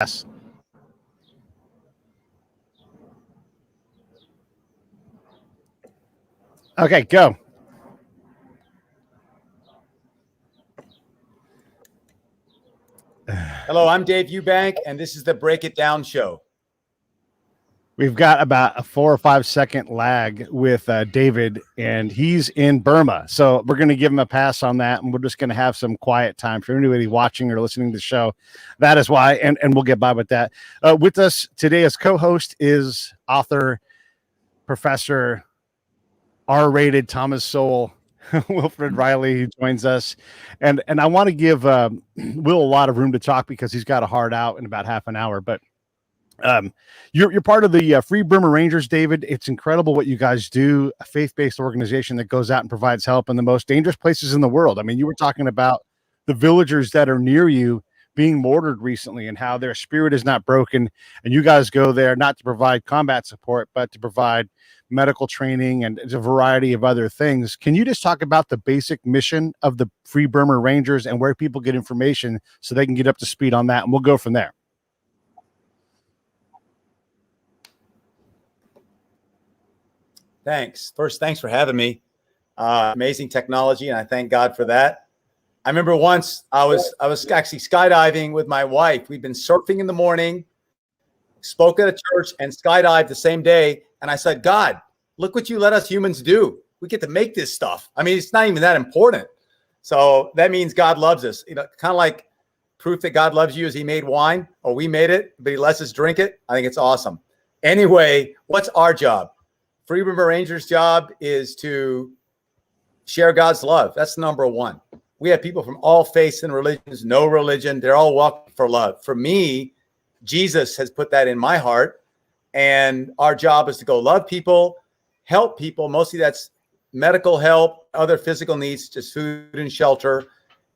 Yes. Okay, go. Hello, I'm Dave Eubank, and this is the Break It Down Show. We've got about a 4 or 5 second lag with David, and he's in Burma. So we're going to give him a pass on that, and we're just going to have some quiet time for anybody watching or listening to the show. That is why, and we'll get by with that. With us today as co-host is author, professor, R-rated Thomas Sowell, Wilfred Riley, who joins us. And I want to give Will a lot of room to talk because he's got a hard out in about half an hour, but you're part of the Free Burma Rangers, David. It's incredible what you guys do, a faith-based organization that goes out and provides help in the most dangerous places in the world. I mean, you were talking about the villagers that are near you being mortared recently and how their spirit is not broken, and you guys go there not to provide combat support, but to provide medical training and a variety of other things. Can you just talk about the basic mission of the Free Burma Rangers and where people get information so they can get up to speed on that, and we'll go from there. Thanks. First, thanks for having me. Amazing technology, and I thank God for that. I remember once I was actually skydiving with my wife. We'd been surfing in the morning, spoke at a church, and skydived the same day. And I said, God, look what you let us humans do. We get to make this stuff. I mean, it's not even that important. So that means God loves us. You know, kind of like proof that God loves you is He made wine, or we made it, but He lets us drink it. I think it's awesome. Anyway, what's our job? Free Burma Rangers' job is to share God's love. That's number one. We have people from all faiths and religions, no religion. They're all welcome for love. For me, Jesus has put that in my heart. And our job is to go love people, help people. Mostly that's medical help, other physical needs, just food and shelter,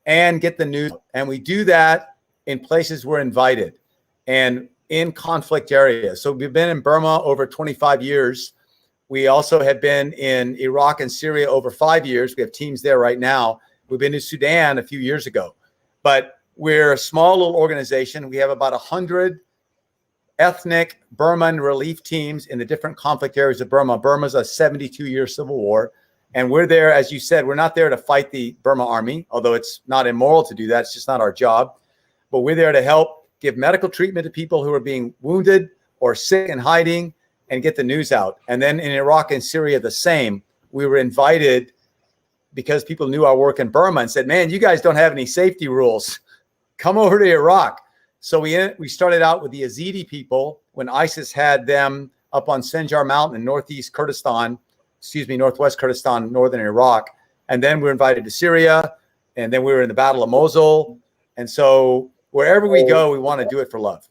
and get the news. And we do that in places we're invited and in conflict areas. So we've been in Burma over 25 years. We also have been in Iraq and Syria over 5 years. We have teams there right now. We've been to Sudan a few years ago. But we're a small little organization. We have about 100 ethnic Burman relief teams in the different conflict areas of Burma. Burma's a 72-year civil war. And we're there, as you said, we're not there to fight the Burma Army, although it's not immoral to do that. It's just not our job. But we're there to help give medical treatment to people who are being wounded or sick and hiding, and get the news out. And then in Iraq and Syria, the same. We were invited because people knew our work in Burma and said, man, you guys don't have any safety rules. Come over to Iraq. So we started out with the Yazidi people when ISIS had them up on Sinjar Mountain in northwest Kurdistan, northern Iraq. And then we were invited to Syria, and then we were in the Battle of Mosul. And so wherever we go, we want to do it for love.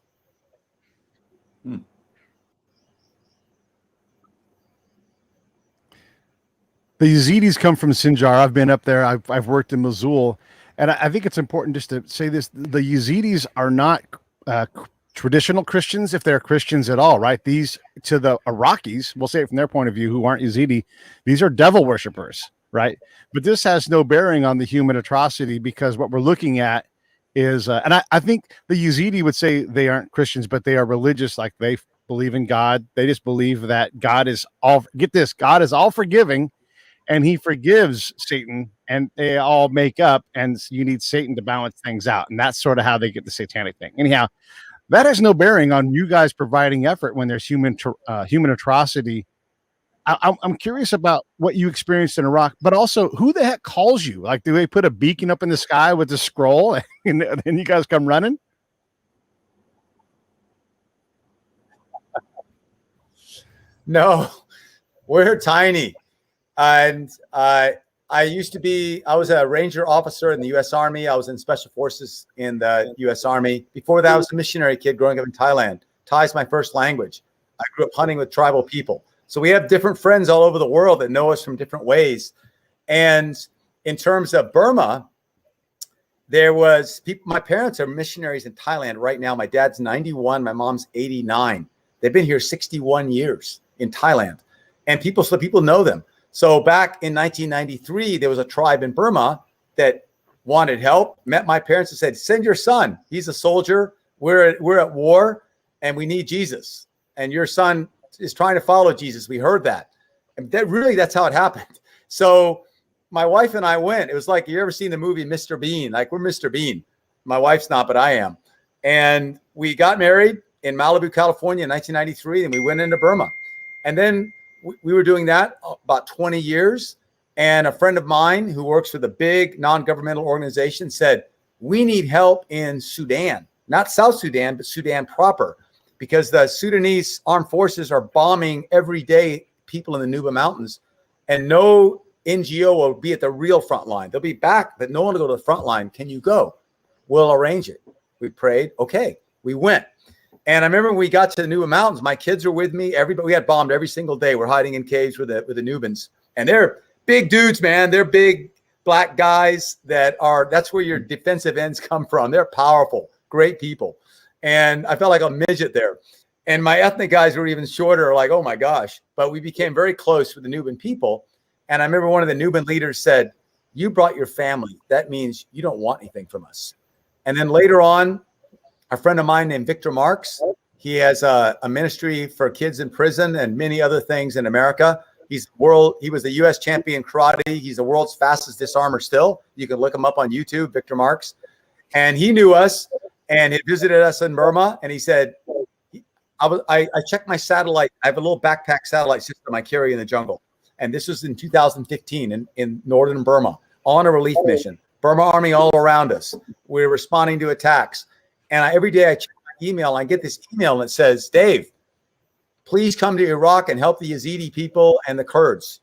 The Yazidis come from Sinjar. I've been up there. I've worked in Mosul. And I think it's important just to say this. The Yazidis are not traditional Christians, if they're Christians at all, right? These, to the Iraqis, we'll say it from their point of view, who aren't Yazidi, these are devil worshippers, right? But this has no bearing on the human atrocity, because what we're looking at is, and I think the Yazidi would say they aren't Christians, but they are religious, like they believe in God. They just believe that God is all, get this, God is all forgiving, and He forgives Satan, and they all make up, and you need Satan to balance things out. And that's sort of how they get the satanic thing. Anyhow, that has no bearing on you guys providing effort when there's human atrocity. I'm curious about what you experienced in Iraq, but also who the heck calls you? Like, do they put a beacon up in the sky with a scroll and then you guys come running? No, we're tiny. And I was a Ranger officer in the U.S. Army. I was in Special Forces in the U.S. Army. Before that, I was a missionary kid growing up in Thailand. Thai is my first language. I grew up hunting with tribal people. So we have different friends all over the world that know us from different ways. And in terms of Burma, there was people, my parents are missionaries in Thailand right now. My dad's 91, my mom's 89. They've been here 61 years in Thailand. And so people know them. So back in 1993, there was a tribe in Burma that wanted help, met my parents and said, send your son. He's a soldier. we're at war and we need Jesus. And your son is trying to follow Jesus. We heard that. And that's how it happened. So my wife and I went. It was like, you ever seen the movie Mr. Bean? Like, we're Mr. Bean. My wife's not, but I am. And we got married in Malibu, California in 1993, and we went into Burma. And then we were doing that about 20 years. And a friend of mine who works with a big non-governmental organization said, we need help in Sudan, not South Sudan, but Sudan proper, because the Sudanese armed forces are bombing every day people in the Nuba Mountains, and no NGO will be at the real front line. They'll be back, but no one will go to the front line. Can you go? We'll arrange it. We prayed. Okay, we went. And I remember when we got to the Nuba Mountains, my kids were with me. Everybody, we had bombed every single day. We're hiding in caves with the Nubans, and they're big dudes, man. They're big black guys that's where your defensive ends come from. They're powerful, great people. And I felt like a midget there. And my ethnic guys were even shorter, like, oh my gosh. But we became very close with the Nuban people. And I remember one of the Nuban leaders said, you brought your family. That means you don't want anything from us. And then later on, a friend of mine named Victor Marks, he has a ministry for kids in prison and many other things in America. He was the U.S. champion karate. He's the world's fastest disarmer still. You can look him up on YouTube, Victor Marks. And he knew us and he visited us in Burma. And he said, I checked my satellite. I have a little backpack satellite system I carry in the jungle. And this was in 2015 in northern Burma on a relief mission. Burma Army all around us. We're responding to attacks. And every day I check my email. I get this email and it says, Dave, please come to Iraq and help the Yazidi people and the Kurds.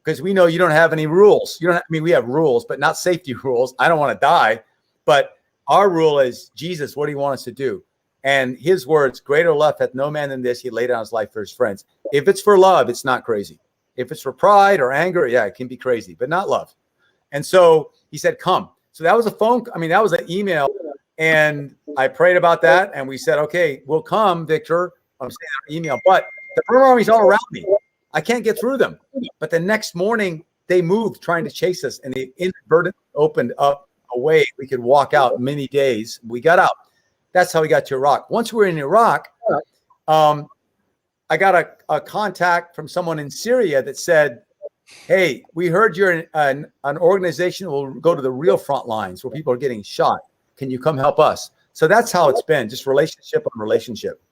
Because we know you don't have any rules. We have rules, but not safety rules. I don't want to die. But our rule is, Jesus, what do you want us to do? And his words, greater love hath no man than this. He laid down his life for his friends. If it's for love, it's not crazy. If it's for pride or anger, yeah, it can be crazy, but not love. And so he said, come. So that was that was an email. And I prayed about that. And we said, okay, we'll come, Victor. I'm saying our email, but the Burma Army's all around me. I can't get through them. But the next morning they moved trying to chase us, and they inadvertently opened up a way we could walk out many days. We got out. That's how we got to Iraq. Once we were in Iraq, I got a contact from someone in Syria that said, hey, we heard you're an organization that will go to the real front lines where people are getting shot. Can you come help us? So that's how it's been, just relationship on relationship.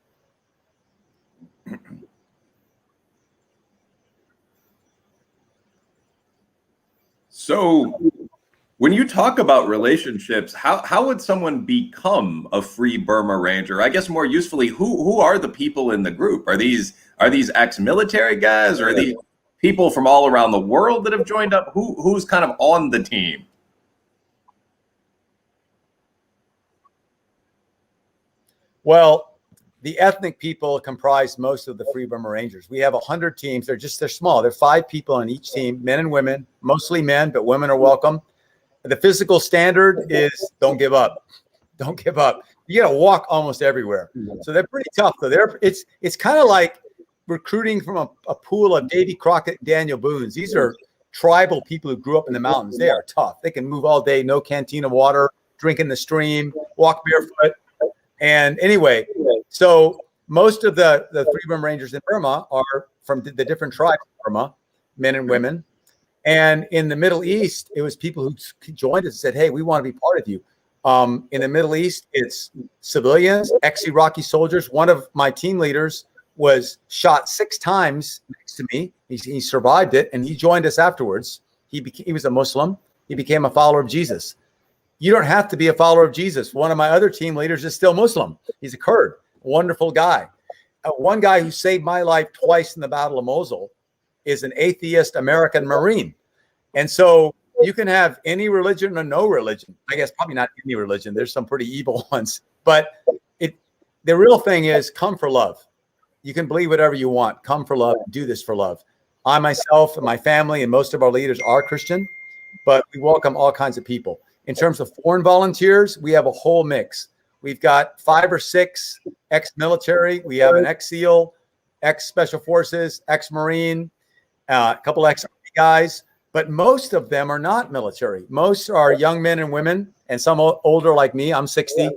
So when you talk about relationships, how would someone become a free Burma Ranger? I guess more usefully, who are the people in the group? Are these ex-military guys, or are these people from all around the world that have joined up? Who's kind of on the team? Well, the ethnic people comprise most of the Free Burma Rangers. We have 100 teams. They're small. There are 5 people on each team, men and women, mostly men, but women are welcome. The physical standard is don't give up. Don't give up. You got to walk almost everywhere. So they're pretty tough, though. It's kind of like recruiting from a pool of Davy Crockett, Daniel Boones. These are tribal people who grew up in the mountains. They are tough. They can move all day, no canteen of water, drink in the stream, walk barefoot. And anyway, so most of the Free Burma Rangers in Burma are from the different tribes of Burma, men and women. And in the Middle East, it was people who joined us and said, hey, we want to be part of you. In the Middle East, it's civilians, ex-Iraqi soldiers. One of my team leaders was shot 6 times next to me. He survived it, and he joined us afterwards. He was a Muslim. He became a follower of Jesus. You don't have to be a follower of Jesus. One of my other team leaders is still Muslim. He's a Kurd, wonderful guy. One guy who saved my life twice in the Battle of Mosul is an atheist American Marine. And so you can have any religion or no religion. I guess probably not any religion. There's some pretty evil ones. But the real thing is come for love. You can believe whatever you want. Come for love. Do this for love. I myself and my family and most of our leaders are Christian, but we welcome all kinds of people. In terms of foreign volunteers, we have a whole mix. We've got 5 or 6 ex-military. We have an ex-SEAL, ex-Special Forces, ex-Marine, a couple ex-Army guys, but most of them are not military. Most are young men and women, and some older like me. I'm 60.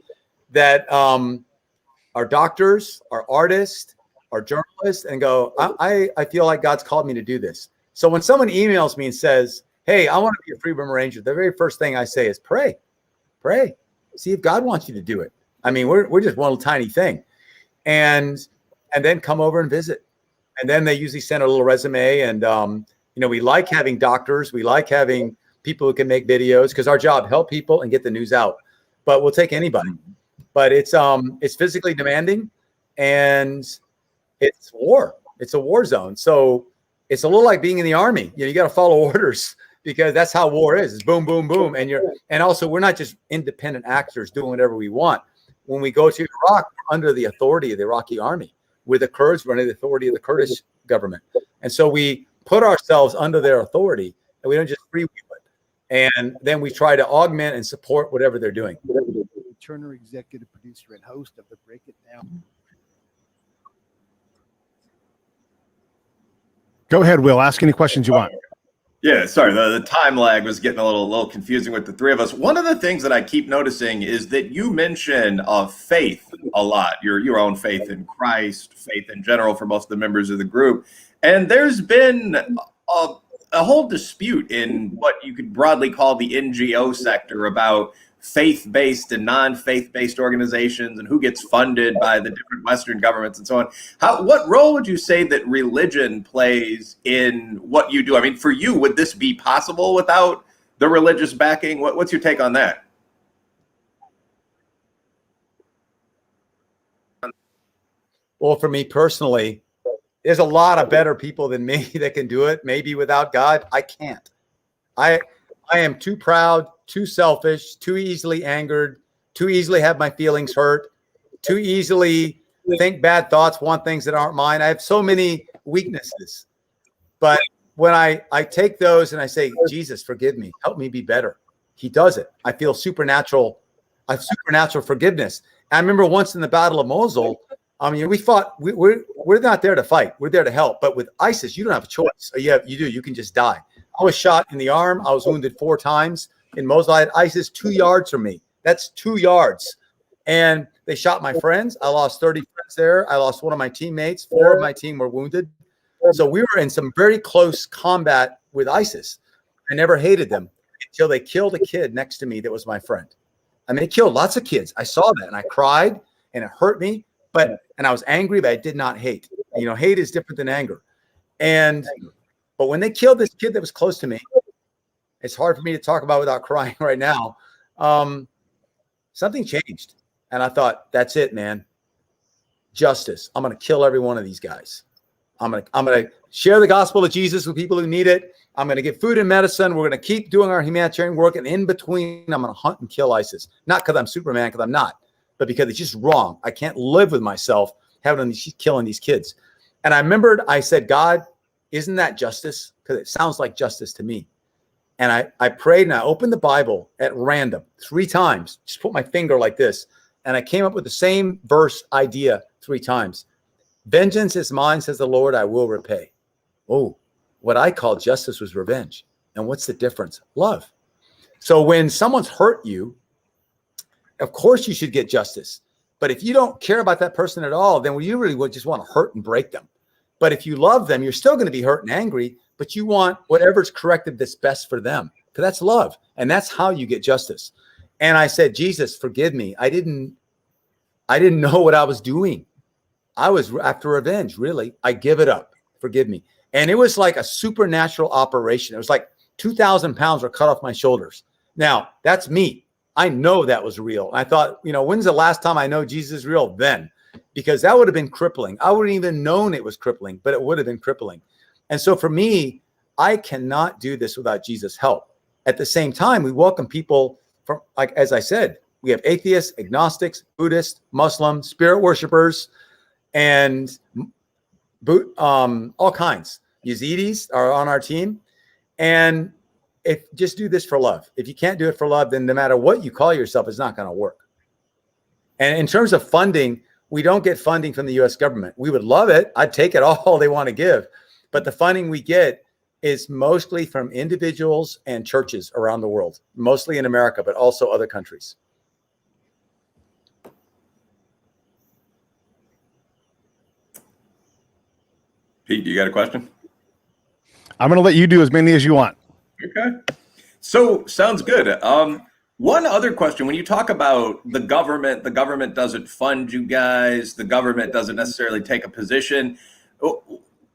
that are doctors, are artists, are journalists, and go, I feel like God's called me to do this. So when someone emails me and says, hey, I want to be a Free Burma Ranger, the very first thing I say is pray, see if God wants you to do it. I mean, we're just one little tiny thing, and then come over and visit. And then they usually send a little resume, and we like having doctors, we like having people who can make videos, because our job help people and get the news out. But we'll take anybody. But it's physically demanding, and it's war. It's a war zone. So it's a little like being in the army. You got to follow orders, because that's how war is. It's boom, boom, boom. And also we're not just independent actors doing whatever we want. When we go to Iraq, we're under the authority of the Iraqi army. With the Kurds, we're under the authority of the Kurdish government. And so we put ourselves under their authority, and we don't just freewheel it. And then we try to augment and support whatever they're doing. Turner, executive producer and host of the Break It Down. Go ahead, Will. Ask any questions you want. Yeah, sorry, the time lag was getting a little confusing with the three of us. One of the things that I keep noticing is that you mention faith a lot, your own faith in Christ, faith in general for most of the members of the group. And there's been a whole dispute in what you could broadly call the NGO sector about faith-based and non-faith-based organizations and who gets funded by the different Western governments and so on. What role would you say that religion plays in what you do? I mean, for you, would this be possible without the religious backing? What's your take on that? Well, for me personally, there's a lot of better people than me that can do it. Maybe without God, I can't. I am too proud, too selfish, too easily angered, too easily have my feelings hurt, too easily think bad thoughts, want things that aren't mine. I have so many weaknesses. But when I take those and I say, Jesus, forgive me, help me be better, he does it. I feel supernatural forgiveness. And I remember once in the Battle of Mosul, I mean, we fought, we're not there to fight. We're there to help. But with ISIS, you don't have a choice. You do. You can just die. I was shot in the arm. I was wounded 4 times in Mosul. I had ISIS 2 yards from me. That's 2 yards. And they shot my friends. I lost 30 friends there. I lost one of my teammates. 4 of my team were wounded. So we were in some very close combat with ISIS. I never hated them until they killed a kid next to me that was my friend. I mean, they killed lots of kids. I saw that and I cried and it hurt me. And I was angry, but I did not hate. Hate is different than anger. But when they killed this kid that was close to me, it's hard for me to talk about without crying right now. Something changed. And I thought, that's it, man. Justice. I'm going to kill every one of these guys. I'm going to share the gospel of Jesus with people who need it. I'm going to get food and medicine. We're going to keep doing our humanitarian work. And in between, I'm going to hunt and kill ISIS. Not because I'm Superman, because I'm not, but because it's just wrong. I can't live with myself killing these kids. And I remembered, I said, God, isn't that justice? Because it sounds like justice to me. And I prayed and I opened the Bible at random 3 times, just put my finger like this. And I came up with the same verse idea 3 times. Vengeance is mine, says the Lord, I will repay. Oh, what I called justice was revenge. And what's the difference? Love. So when someone's hurt you, of course you should get justice. But if you don't care about that person at all, then you really would just want to hurt and break them. But if you love them, you're still going to be hurt and angry, but you want whatever's corrective that's best for them. Because that's love. And that's how you get justice. And I said, Jesus, forgive me. I didn't know what I was doing. I was after revenge, really. I give it up. Forgive me. And it was like a supernatural operation. It was like 2,000 pounds were cut off my shoulders. Now, that's me. I know that was real. I thought, when's the last time I know Jesus is real? Then. Because that would have been crippling. I wouldn't even known it was crippling, but it would have been crippling. And so for me, I cannot do this without Jesus' help. At the same time, we welcome people from, like, as I said, we have atheists, agnostics, Buddhists, Muslims, spirit worshipers, and all kinds. Yazidis are on our team. And just do this for love. If you can't do it for love, then no matter what you call yourself, it's not going to work. And in terms of funding, we don't get funding from the U.S. government. We would love it. I'd take it all they want to give. But the funding we get is mostly from individuals and churches around the world, mostly in America, but also other countries. Pete, you got a question? I'm going to let you do as many as you want. Okay. So sounds good. One other question, when you talk about the government doesn't fund you guys, the government doesn't necessarily take a position.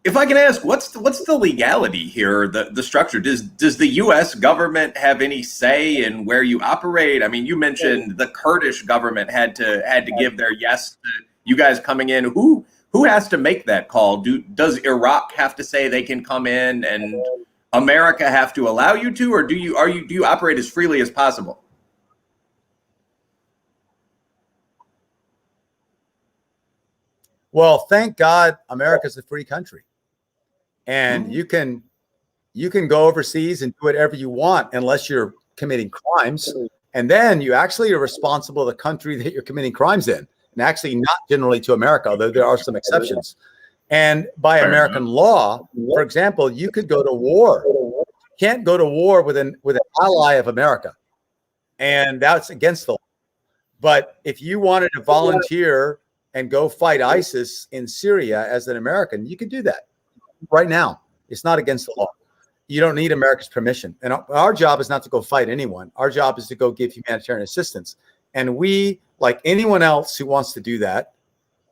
If I can ask, what's the legality here, the structure? Does the U.S. government have any say in where you operate? I mean, you mentioned the Kurdish government had to give their yes to you guys coming in. Who has to make that call? Does Iraq have to say they can come in, and America have to allow you to, or do you operate as freely as possible? Well, thank God America's a free country. And you can go overseas and do whatever you want unless you're committing crimes. And then you actually are responsible to the country that you're committing crimes in. And actually not generally to America, although there are some exceptions. And by American law, for example, you could go to war. You can't go to war with an ally of America. And that's against the law. But if you wanted to volunteer and go fight ISIS in Syria as an American, you could do that right now. It's not against the law. You don't need America's permission. And our job is not to go fight anyone. Our job is to go give humanitarian assistance. And we, like anyone else who wants to do that,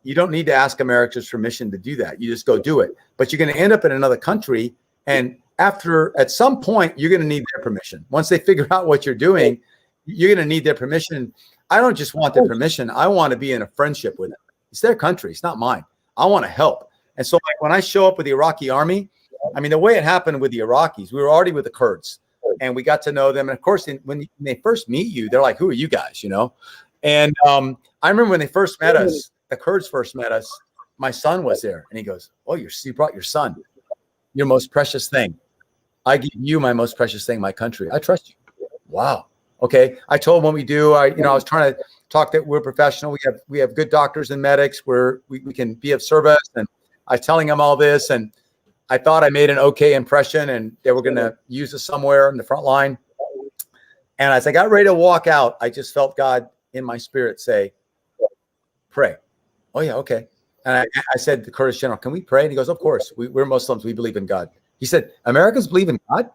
you don't need to ask America's permission to do that. You just go do it. But you're going to end up in another country. And at some point, you're going to need their permission. Once they figure out what you're doing, you're going to need their permission. I don't just want their permission. I want to be in a friendship with them. It's their country. It's not mine. I want to help. And so like when I show up with the Iraqi army, I mean, the way it happened with the Iraqis, we were already with the Kurds and we got to know them. And of course, when they first meet you, they're like, who are you guys, you know? And I remember when they first met us, the Kurds first met us, my son was there and he goes, oh, you brought your son, your most precious thing. I give you my most precious thing, my country. I trust you. Wow. Okay. I told him what we do. I was trying to talk that we're professional. We have good doctors and medics where we can be of service. And I was telling him all this, and I thought I made an okay impression, and they were going to use us somewhere in the front line. And as I got ready to walk out, I just felt God in my spirit say, pray. Oh yeah. Okay. And I said to the Kurdish general, can we pray? And he goes, of course, we're Muslims. We believe in God. He said, Americans believe in God?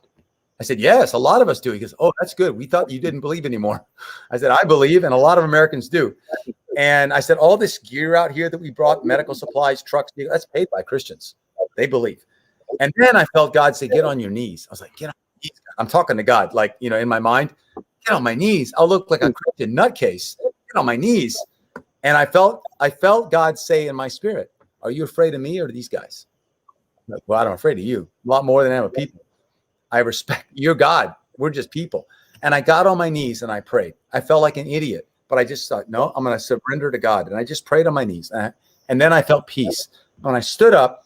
I said, yes, a lot of us do. He goes, oh, that's good. We thought you didn't believe anymore. I said, I believe, and a lot of Americans do. And I said, all this gear out here that we brought, medical supplies, trucks, that's paid by Christians. They believe. And then I felt God say, get on your knees. I was like, get on my knees. I'm talking to God, like, in my mind, get on my knees. I'll look like a Christian nutcase. Get on my knees. And I felt God say in my spirit, are you afraid of me or these guys? I'm like, well, I'm afraid of you a lot more than I am of people. I respect your God. We're just people. And I got on my knees and I prayed. I felt like an idiot, but I just thought, no, I'm going to surrender to God. And I just prayed on my knees. And then I felt peace. When I stood up,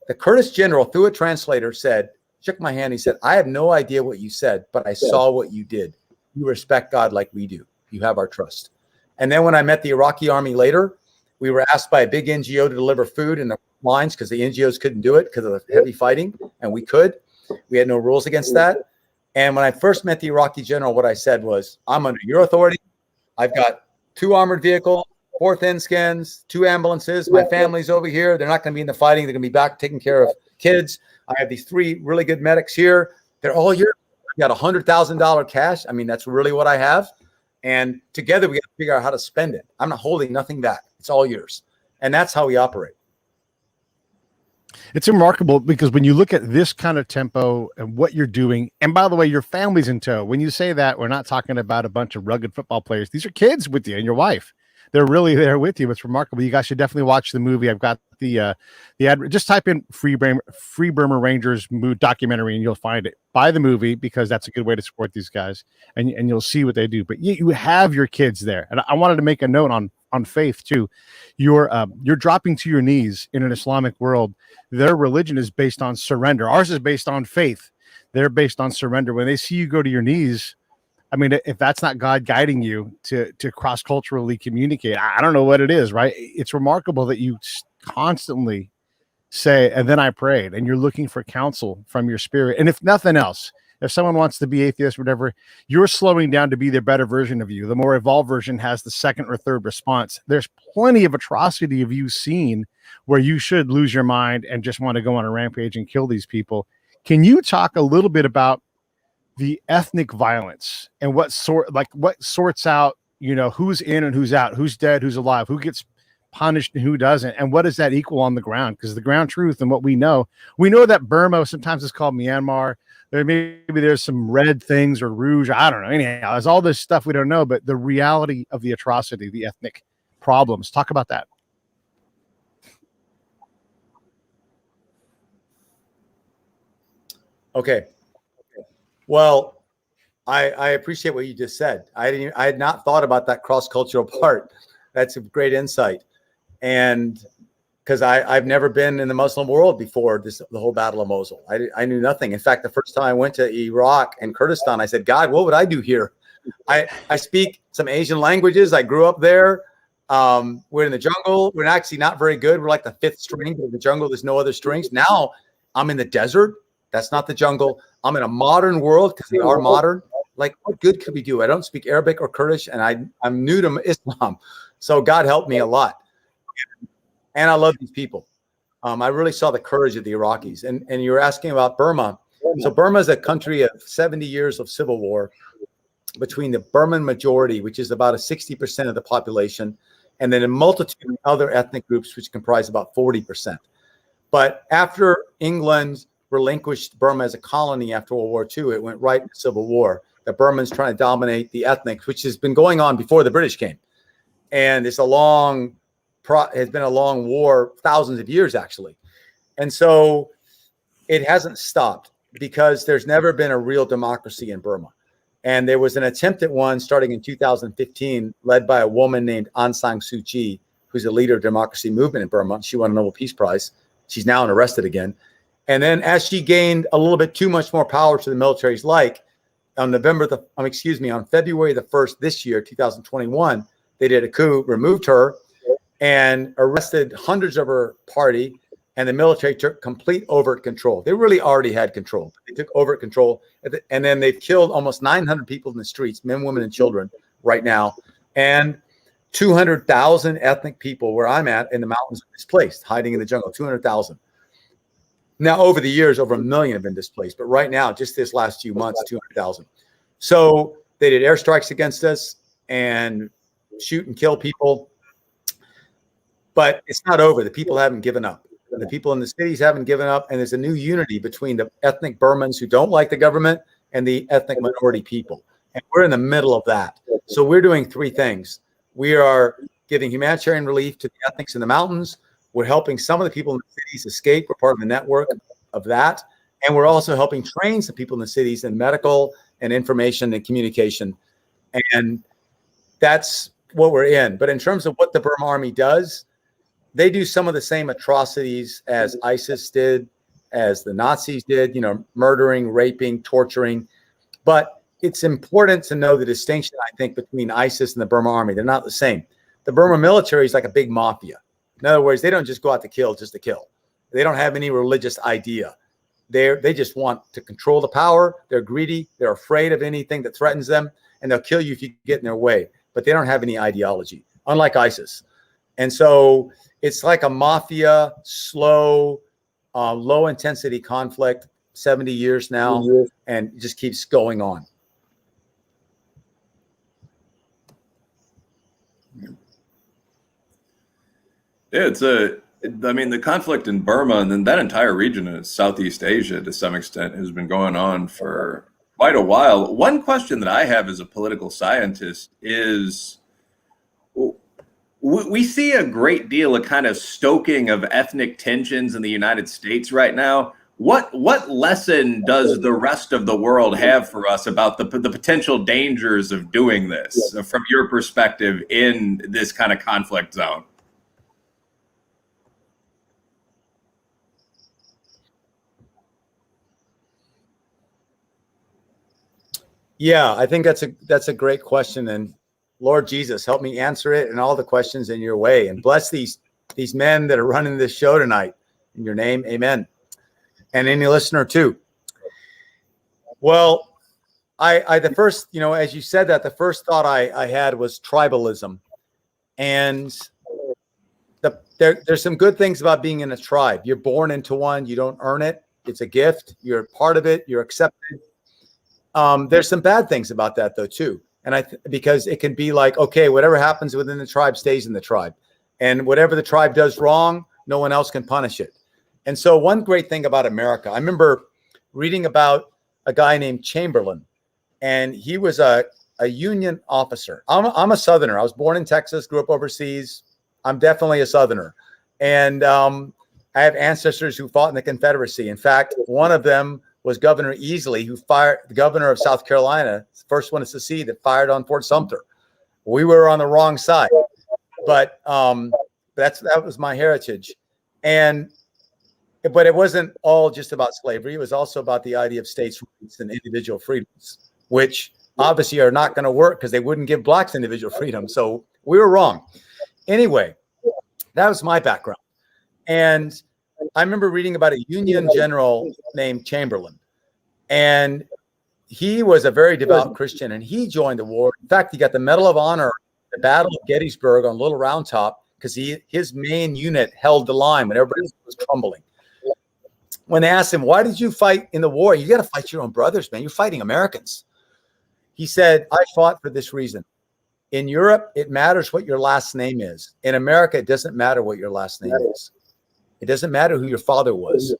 the Kurdish general, through a translator, shook my hand. He said, I have no idea what you said, but I saw what you did. You respect God like we do. You have our trust. And then when I met the Iraqi army later, we were asked by a big NGO to deliver food in the lines because the NGOs couldn't do it because of the heavy fighting, and we could. We had no rules against that. And when I first met the Iraqi general, what I said was, I'm under your authority. I've got 2 armored vehicles, 4 thin skins, 2 ambulances. My family's over here. They're not going to be in the fighting. They're going to be back taking care of kids. I have these 3 really good medics here. They're all yours. I got $100,000 cash. I mean, that's really what I have. And together we got to figure out how to spend it. I'm not holding nothing back. It's all yours. And that's how we operate. It's remarkable because when you look at this kind of tempo and what you're doing, and by the way, your family's in tow. When you say that, we're not talking about a bunch of rugged football players. These are kids with you and your wife. They're really there with you. It's remarkable. You guys should definitely watch the movie. I've got the ad. Just type in Free Burma Rangers documentary and you'll find it. Buy the movie because that's a good way to support these guys, and you'll see what they do. But you have your kids there, and I wanted to make a note on faith too. You're dropping to your knees in an Islamic world. Their religion is based on surrender. Ours is based on faith. They're based on surrender. When they see you go to your knees, I mean, if that's not God guiding you to cross-culturally communicate, I don't know what it is, right? It's remarkable that you constantly say, and then I prayed, and you're looking for counsel from your spirit. And if nothing else, If someone wants to be atheist or whatever, you're slowing down to be their better version of you. The more evolved version has the second or third response. There's plenty of atrocity of you seen where you should lose your mind and just want to go on a rampage and kill these people. Can you talk a little bit about the ethnic violence and what sorts out, who's in and who's out, who's dead, who's alive, who gets punished and who doesn't, and what does that equal on the ground? Because the ground truth and what we know that Burma sometimes is called Myanmar. There's some red things or rouge. I don't know. Anyhow, there's all this stuff we don't know, but the reality of the atrocity, the ethnic problems. Talk about that. Okay. Well, I appreciate what you just said. I had not thought about that cross-cultural part. That's a great insight. And because I've never been in the Muslim world before the whole Battle of Mosul. I knew nothing. In fact, the first time I went to Iraq and Kurdistan, I said, God, what would I do here? I speak some Asian languages. I grew up there. We're in the jungle. We're actually not very good. We're like the fifth string of the jungle. There's no other strings. Now I'm in the desert. That's not the jungle. I'm in a modern world because they are modern. Like, what good could we do? I don't speak Arabic or Kurdish, and I'm new to Islam. So God helped me a lot. And I love these people. I really saw the courage of the Iraqis. And you were asking about Burma. So Burma is a country of 70 years of civil war between the Burman majority, which is about 60% of the population, and then a multitude of other ethnic groups, which comprise about 40%. But after England relinquished Burma as a colony after World War II, it went right into civil war. The Burmans trying to dominate the ethnics, which has been going on before the British came. And it's has been a long war, thousands of years, actually. And so it hasn't stopped because there's never been a real democracy in Burma. And there was an attempt at one starting in 2015, led by a woman named Aung San Suu Kyi, who's a leader of democracy movement in Burma. She won a Nobel Peace Prize. She's now arrested again. And then as she gained a little bit too much more power to the military's like, on February the 1st this year, 2021, they did a coup, removed her, and arrested hundreds of her party, and the military took complete overt control. They really already had control. They took overt control, and then they've killed almost 900 people in the streets, men, women, and children right now, and 200,000 ethnic people where I'm at in the mountains are displaced, hiding in the jungle, 200,000. Now, over the years, over 1 million have been displaced, but right now, just this last few months, 200,000. So they did airstrikes against us and shoot and kill people. But it's not over. The people haven't given up. The people in the cities haven't given up. And there's a new unity between the ethnic Burmans who don't like the government and the ethnic minority people. And we're in the middle of that. So we're doing three things. We are giving humanitarian relief to the ethnics in the mountains. We're helping some of the people in the cities escape. We're part of the network of that. And we're also helping train some people in the cities in medical and information and communication. And that's what we're in. But in terms of what the Burma Army does, they do some of the same atrocities as ISIS did, as the Nazis did, murdering, raping, torturing. But it's important to know the distinction, I think, between ISIS and the Burma Army. They're not the same. The Burma military is like a big mafia. In other words, they don't just go out to kill just to kill. They don't have any religious idea. They just want to control the power. They're greedy. They're afraid of anything that threatens them, and they'll kill you if you get in their way. But they don't have any ideology, unlike ISIS. And so it's like a mafia, slow, low-intensity conflict, 70 years now, and it just keeps going on. Yeah, the conflict in Burma and then that entire region of Southeast Asia to some extent has been going on for quite a while. One question that I have as a political scientist is, we see a great deal of kind of stoking of ethnic tensions in the United States right now. What lesson does the rest of the world have for us about the potential dangers of doing this from your perspective in this kind of conflict zone? Yeah, I think that's a great question, and Lord Jesus, help me answer it and all the questions in your way, and bless these men that are running this show tonight. In your name, amen. And any listener too. Well, the first, as you said that, the first thought I had was tribalism. And there's some good things about being in a tribe. You're born into one. You don't earn it. It's a gift. You're part of it. You're accepted. There's some bad things about that, though, too. And because it can be like, okay, whatever happens within the tribe stays in the tribe. And whatever the tribe does wrong, no one else can punish it. And so one great thing about America, I remember reading about a guy named Chamberlain, and he was a Union officer. I'm a Southerner. I was born in Texas, grew up overseas. I'm definitely a Southerner. And I have ancestors who fought in the Confederacy. In fact, one of them was Governor Easley, who fired the governor of South Carolina, the first one to secede, that fired on Fort Sumter. We were on the wrong side, but that was my heritage. But it wasn't all just about slavery. It was also about the idea of states' rights and individual freedoms, which obviously are not going to work because they wouldn't give blacks individual freedom. So we were wrong. Anyway, that was my background. And I remember reading about a Union general named Chamberlain. And he was a very devout Christian, and he joined the war. In fact, he got the Medal of Honor at the Battle of Gettysburg on Little Round Top because his main unit held the line when everybody was crumbling. When they asked him, why did you fight in the war? You got to fight your own brothers, man. You're fighting Americans. He said, I fought for this reason. In Europe, it matters what your last name is. In America, it doesn't matter what your last name is. It doesn't matter who your father was.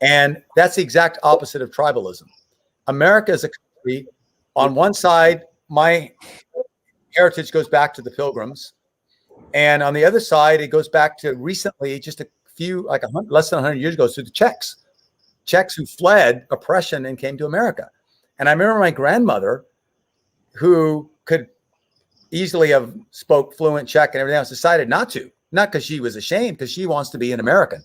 And that's the exact opposite of tribalism. America is a country. On one side, my heritage goes back to the Pilgrims. And on the other side, it goes back to recently, just a few, less than 100 years ago, to the Czechs who fled oppression and came to America. And I remember my grandmother, who could easily have spoke fluent Czech and everything else, decided not to. Not because she was ashamed, because she wants to be an American.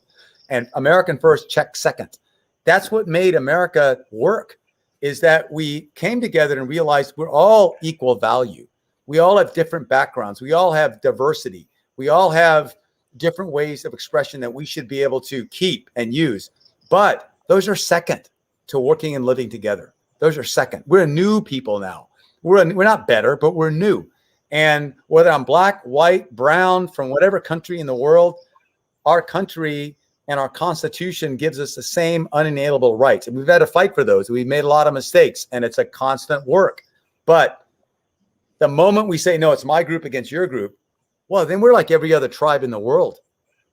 And American first, Czech second. That's what made America work, is that we came together and realized we're all equal value. We all have different backgrounds. We all have diversity. We all have different ways of expression that we should be able to keep and use. But those are second to working and living together. Those are second. We're a new people now. We're not better, but we're new. And whether I'm black, white, brown, from whatever country in the world, our country and our Constitution gives us the same unalienable rights. And we've had to fight for those. We've made a lot of mistakes, and it's a constant work. But the moment we say, no, it's my group against your group, well, then we're like every other tribe in the world.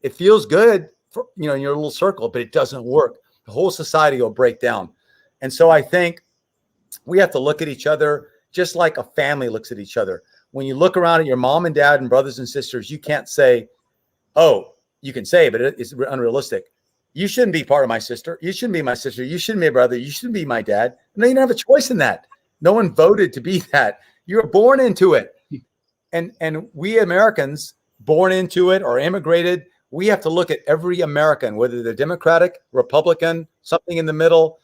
It feels good for, in your little circle, but it doesn't work. The whole society will break down. And so I think we have to look at each other just like a family looks at each other. When you look around at your mom and dad and brothers and sisters, you can't say, oh, you can say, but it's unrealistic. You shouldn't be part of my sister. You shouldn't be my sister. You shouldn't be a brother. You shouldn't be my dad. No, you don't have a choice in that. No one voted to be that. You're born into it. And we Americans, born into it or immigrated, we have to look at every American, whether they're Democratic, Republican, something in the middle,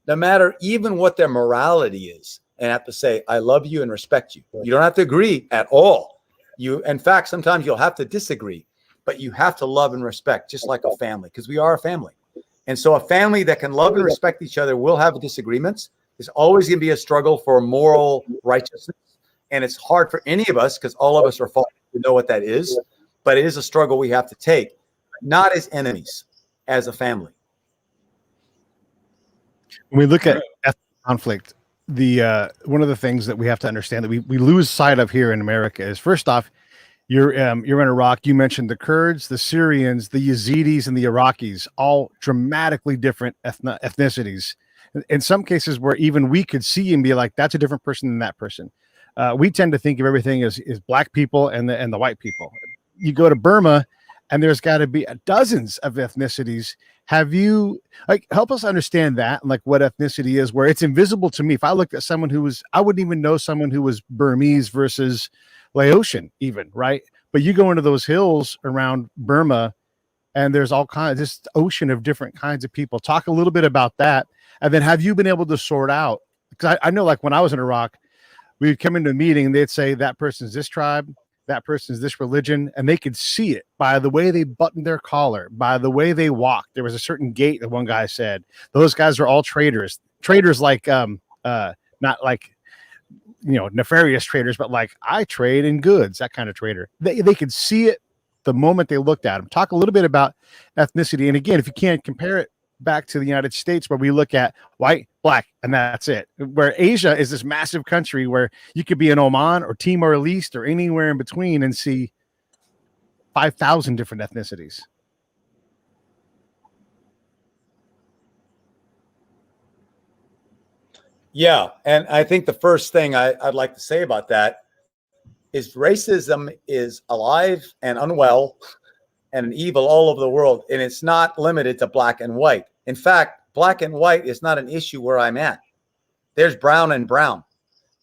no matter even what their morality is, and have to say, I love you and respect you. You don't have to agree at all. In fact, sometimes you'll have to disagree, but you have to love and respect, just like a family, because we are a family. And so a family that can love and respect each other will have disagreements. There's always going to be a struggle for moral righteousness. And it's hard for any of us, because all of us are fallen, to know what that is. But it is a struggle we have to take, not as enemies, as a family. When we look at ethnic conflict, one of the things that we have to understand that we lose sight of here in America is, first off, you're in Iraq. You mentioned the Kurds, the Syrians, the Yazidis, and the Iraqis, all dramatically different ethnicities. In some cases where even we could see and be like, that's a different person than that person. We tend to think of everything as black people and the white people. You go to Burma, and there's got to be dozens of ethnicities. Have you help us understand that, and what ethnicity is, where it's invisible to me? If I looked at someone I wouldn't even know someone who was Burmese versus Laotian, even, right? But you go into those hills around Burma, and there's all kinds, this ocean of different kinds of people. Talk a little bit about that, and then have you been able to sort out? Because I know, when I was in Iraq, we'd come into a meeting, and they'd say that person's this tribe, that person's this religion, and they could see it by the way they buttoned their collar, by the way they walked. There was a certain gait that one guy said. Those guys are all traitors. Traitors like not like, nefarious traders, but like I trade in goods, that kind of trader. They could see it the moment they looked at them. Talk a little bit about ethnicity. And again, if you can't compare it back to the United States, where we look at white, black, and that's it. Where Asia is this massive country where you could be in Oman or Timor-Leste or anywhere in between and see 5,000 different ethnicities. Yeah. And I think the first thing I'd like to say about that is racism is alive and unwell and an evil all over the world. And it's not limited to black and white. In fact, black and white is not an issue where I'm at. There's brown and brown.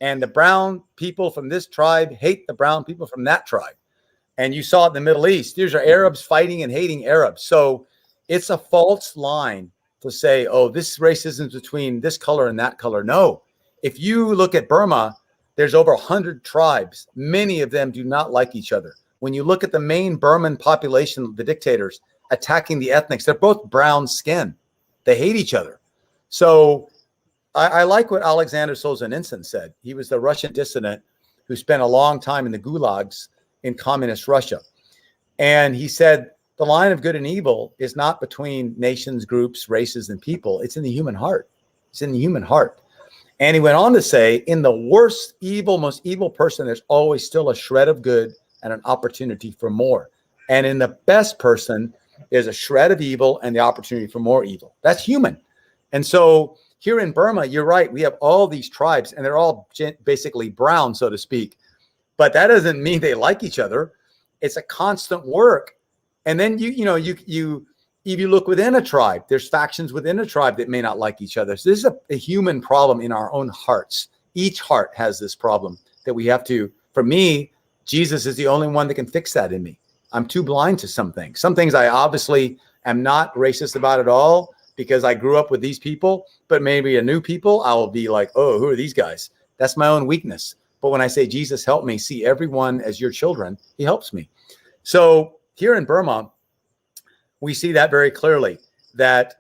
And the brown people from this tribe hate the brown people from that tribe. And you saw it in the Middle East. These are Arabs fighting and hating Arabs. So it's a false line to say, oh, this racism is between this color and that color. No. If you look at Burma, there's over 100 tribes. Many of them do not like each other. When you look at the main Burman population, the dictators attacking the ethnics, they're both brown skin. They hate each other. So I like what Alexander Solzhenitsyn said. He was the Russian dissident who spent a long time in the gulags in communist Russia. And he said, the line of good and evil is not between nations, groups, races, and people. It's in the human heart. It's in the human heart. And he went on to say, in the worst evil, most evil person, there's always still a shred of good and an opportunity for more. And in the best person, there's a shred of evil and the opportunity for more evil. That's human. And so here in Burma, you're right. We have all these tribes and they're all basically brown, so to speak. But that doesn't mean they like each other. It's a constant work. And then if you look within a tribe, there's factions within a tribe that may not like each other. So this is a human problem in our own hearts. Each heart has this problem that we have to, for me, Jesus is the only one that can fix that in me. I'm too blind to some things. Some things I obviously am not racist about at all because I grew up with these people, but maybe a new people, I will be like, oh, who are these guys? That's my own weakness. But when I say, Jesus, help me see everyone as your children, he helps me. So here in Burma, we see that very clearly, that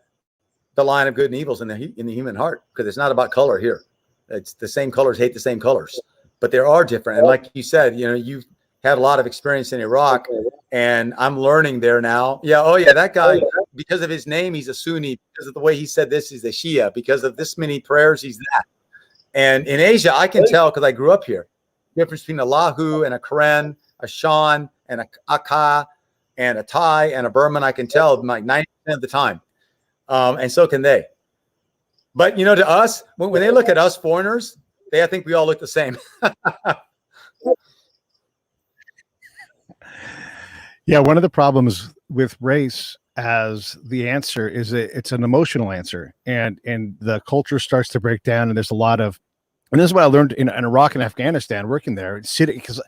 the line of good and evil is in the human heart, because it's not about color here. It's the same colors hate the same colors, but there are different. And like you said, you've had a lot of experience in Iraq, and I'm learning there now. Yeah. Oh yeah. That guy, because of his name, he's a Sunni. Because of the way he said this, he's a Shia. Because of this many prayers, he's that. And in Asia, I can tell because I grew up here, the difference between a Lahu and a Karen, a Shan and a Aka and a Thai and a Burman, I can tell like 90% of the time. And so can they. But, to us, when they look at us foreigners, I think we all look the same. Yeah, one of the problems with race as the answer is it's an emotional answer, and the culture starts to break down, and there's a lot of, and this is what I learned in Iraq and Afghanistan working there, sitting, because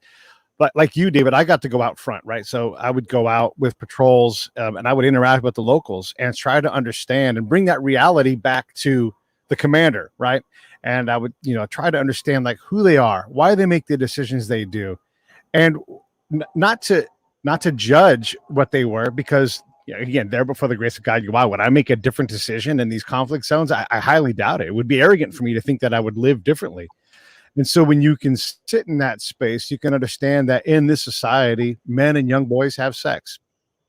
like you, David, I got to go out front, right? So I would go out with patrols and I would interact with the locals and try to understand and bring that reality back to the commander, right? And I would, try to understand like who they are, why they make the decisions they do, and not to judge what they were, because again, there before the grace of God, wow, would I make a different decision in these conflict zones? I highly doubt it. It would be arrogant for me to think that I would live differently. And so when you can sit in that space, you can understand that in this society, men and young boys have sex.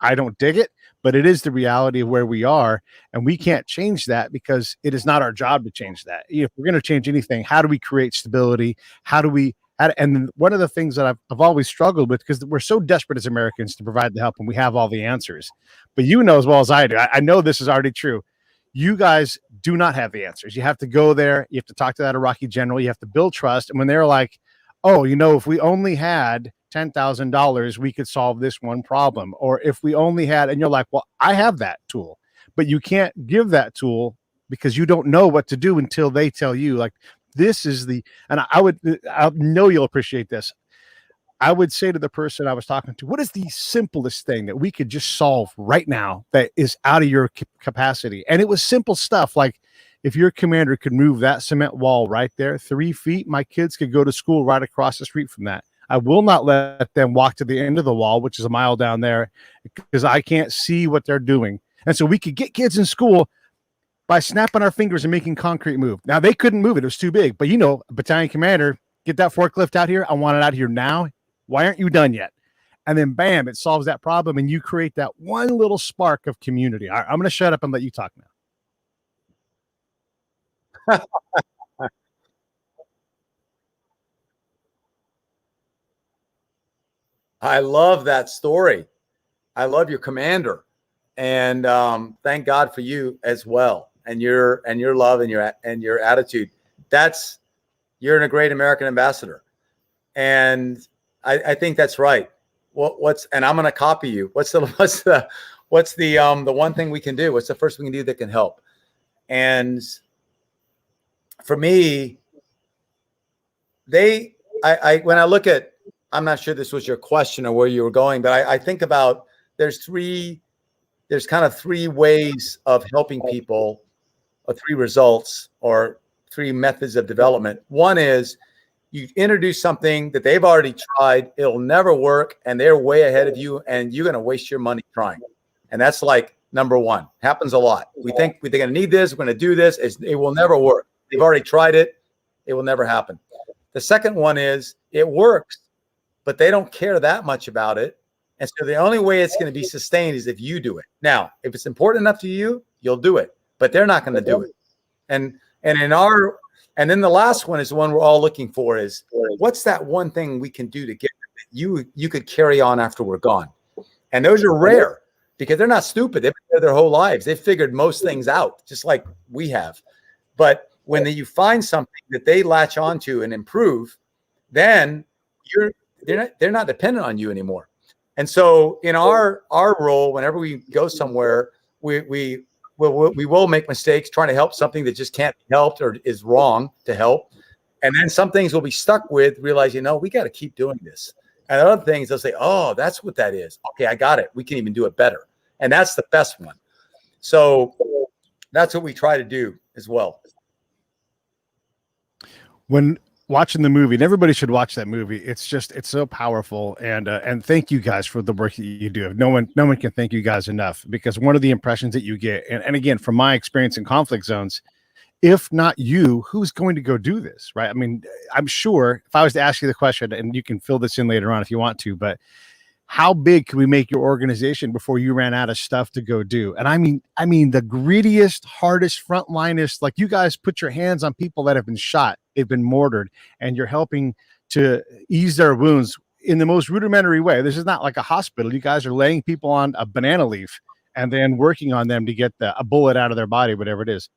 I don't dig it, but it is the reality of where we are. And we can't change that because it is not our job to change that. If we're going to change anything, how do we create stability? And one of the things that I've always struggled with, because we're so desperate as Americans to provide the help and we have all the answers, but as well as I do, I know this is already true. You guys do not have the answers. You have to go there. You have to talk to that Iraqi general. You have to build trust. And when they're like, oh, if we only had $10,000, we could solve this one problem. Or if we only had, and you're like, well, I have that tool, but you can't give that tool because you don't know what to do until they tell you, like, this is and I know you'll appreciate this. I would say to the person I was talking to, what is the simplest thing that we could just solve right now that is out of your capacity? And it was simple stuff. Like if your commander could move that cement wall right there 3 feet, my kids could go to school right across the street from that. I will not let them walk to the end of the wall, which is a mile down there, because I can't see what they're doing. And so we could get kids in school by snapping our fingers and making concrete move. Now they couldn't move it. It was too big, but battalion commander, get that forklift out here. I want it out here now. Why aren't you done yet? And then bam, it solves that problem. And you create that one little spark of community. All right, I'm going to shut up and let you talk now. I love that story. I love your commander, and thank God for you as well, and your love and your attitude. You're a great American ambassador, and I think that's right. And I'm going to copy you. What's the one thing we can do? What's the first we can do that can help? And for me, when I look at, I'm not sure this was your question or where you were going, but I think about there's kind of three ways of helping people, or three results, or three methods of development. One is you introduce something that they've already tried, it'll never work, and they're way ahead of you, and you're going to waste your money trying. And that's like number one. Happens a lot. We think we're going to need this, we're going to do this. It will never work. They've already tried it. It will never happen. The second one is it works, but they don't care that much about it. And so the only way it's going to be sustained is if you do it. Now, if it's important enough to you, you'll do it, but they're not going to do it. And then the last one is the one we're all looking for is what's that one thing we can do to get you could carry on after we're gone. And those are rare because they're not stupid. They've been there their whole lives. They've figured most things out, just like we have. But when you find something that they latch onto and improve, then they're not dependent on you anymore. And so in our role, whenever we go somewhere, we will make mistakes trying to help something that just can't be helped or is wrong to help. And then some things we'll be stuck with, realizing, we got to keep doing this. And other things they'll say, oh, that's what that is. Okay, I got it. We can even do it better. And that's the best one. So that's what we try to do as well. When watching the movie, and everybody should watch that movie, it's so powerful. And thank you guys for the work that you do. No one can thank you guys enough, because one of the impressions that you get, and again, from my experience in conflict zones, if not you, who's going to go do this, right? I mean, I'm sure if I was to ask you the question, and you can fill this in later on if you want to, but how big could we make your organization before you ran out of stuff to go do? And I mean the grittiest, hardest, frontlinest, like you guys put your hands on people that have been shot, they've been mortared, and you're helping to ease their wounds in the most rudimentary way. This is not like a hospital. You guys are laying people on a banana leaf and then working on them to get a bullet out of their body, whatever it is.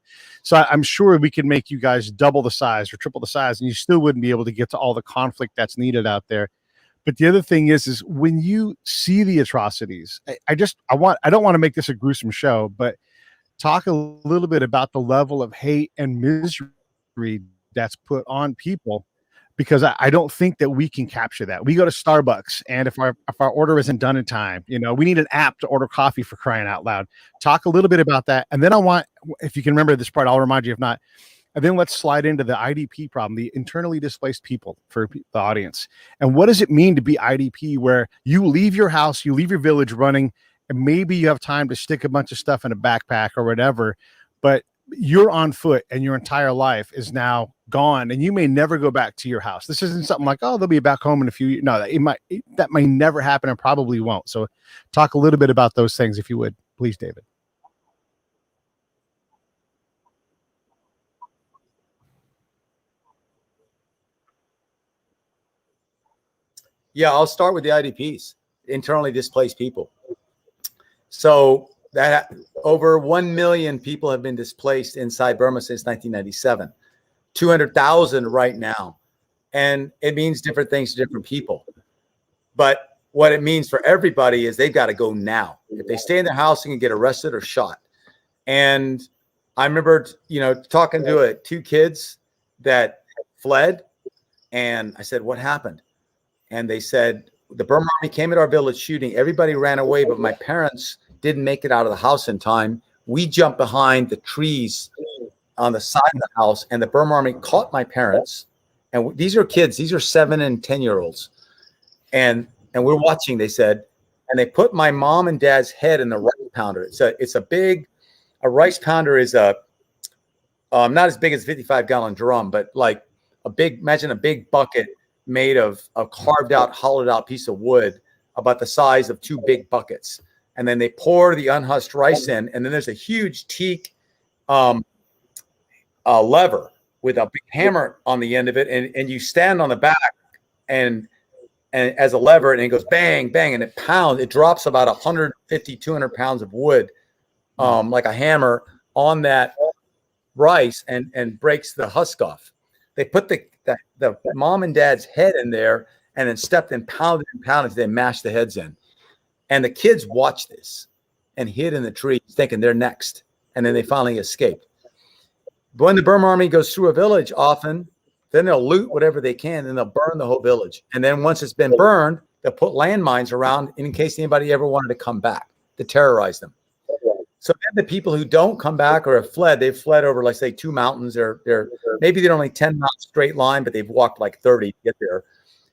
So I'm sure we can make you guys double the size or triple the size, and you still wouldn't be able to get to all the conflict that's needed out there. But the other thing is when you see the atrocities, I don't want to make this a gruesome show, but talk a little bit about the level of hate and misery that's put on people, because I don't think that we can capture that. We go to Starbucks, and if our order isn't done in time, we need an app to order coffee, for crying out loud. Talk a little bit about that. And then if you can remember this part, I'll remind you. If not, and then let's slide into the IDP problem, the internally displaced people, for the audience. And what does it mean to be IDP, where you leave your house, you leave your village running, and maybe you have time to stick a bunch of stuff in a backpack or whatever, but you're on foot and your entire life is now gone, and you may never go back to your house. This isn't something like, oh, they'll be back home in a few years. No, that may never happen and probably won't. So talk a little bit about those things, if you would, please, David. Yeah, I'll start with the IDPs, internally displaced people. So that over 1 million people have been displaced inside Burma since 1997, 200,000 right now. And it means different things to different people. But what it means for everybody is they've got to go now. If they stay in their house, they can get arrested or shot. And I remember, talking to two kids that fled, and I said, what happened? And they said, the Burma Army came at our village shooting. Everybody ran away, but my parents didn't make it out of the house in time. We jumped behind the trees on the side of the house, and the Burma Army caught my parents. And these are kids. These are 7 and 10-year-olds. And we're watching, they said, and they put my mom and dad's head in the rice pounder. A rice pounder is not as big as a 55-gallon drum, but like imagine a big bucket made of a carved out, hollowed out piece of wood about the size of 2 big buckets. And then they pour the unhusked rice in, and then there's a huge teak lever with a big hammer on the end of it, and you stand on the back and as a lever, and it goes bang, bang, and it drops about 150, 200 pounds of wood, like a hammer on that rice and breaks the husk off. They put the mom and dad's head in there and then stepped and pounded as they mashed the heads in. And the kids watched this and hid in the trees thinking they're next. And then they finally escaped. But when the Burma Army goes through a village, often, then they'll loot whatever they can and they'll burn the whole village. And then once it's been burned, they'll put landmines around in case anybody ever wanted to come back to terrorize them. So then the people who don't come back or have fled, they've fled over, like, say, 2 mountains. Maybe they're only 10 miles straight line, but they've walked like 30 to get there.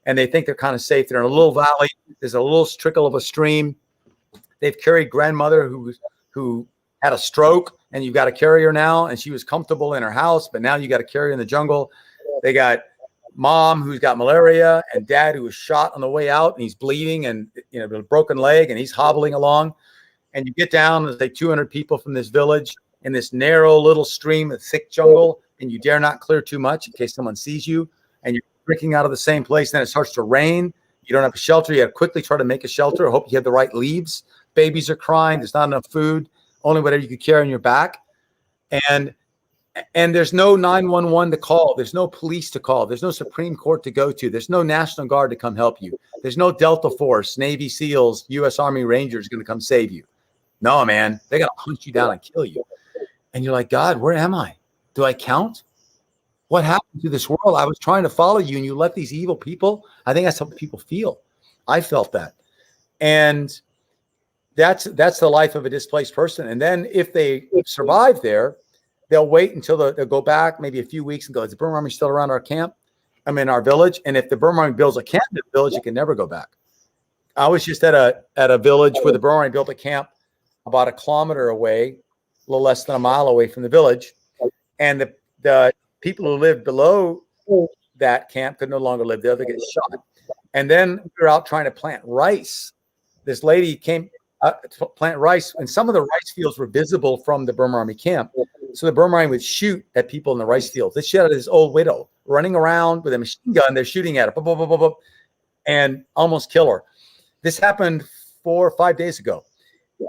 And they think they're kind of safe. They're in a little valley. There's a little trickle of a stream. They've carried grandmother who had a stroke, and you've got to carry her now. And she was comfortable in her house, but now you got to carry her in the jungle. They got mom who's got malaria and dad who was shot on the way out, and he's bleeding and, with a broken leg, and he's hobbling along. And you get down, there's like 200 people from this village in this narrow little stream of thick jungle, and you dare not clear too much in case someone sees you, and you're drinking out of the same place. Then it starts to rain. You don't have a shelter. You got to quickly try to make a shelter. Hope you have the right leaves. Babies are crying. There's not enough food, only whatever you could carry on your back. And there's no 911 to call. There's no police to call. There's no Supreme Court to go to. There's no National Guard to come help you. There's no Delta Force, Navy SEALs, U.S. Army Rangers going to come save you. No, man, they're going to hunt you down and kill you. And you're like, God, where am I? Do I count? What happened to this world? I was trying to follow you, and you let these evil people. I think that's how people feel. I felt that. And that's the life of a displaced person. And then if they survive there, they'll wait until they'll go back maybe a few weeks and go, is the Burma Army still around our camp? I'm in our village. And if the Burma Army builds a camp in the village, you can never go back. I was just at a village where the Burma Army built a camp about 1 kilometer away, a little less than a mile away from the village. And the people who lived below that camp could no longer live there. They get shot. And then we were out trying to plant rice. This lady came to plant rice, and some of the rice fields were visible from the Burma Army camp. So the Burma Army would shoot at people in the rice fields. They shot at this old widow running around with a machine gun. They're shooting at her, and almost kill her. This happened 4 or 5 days ago.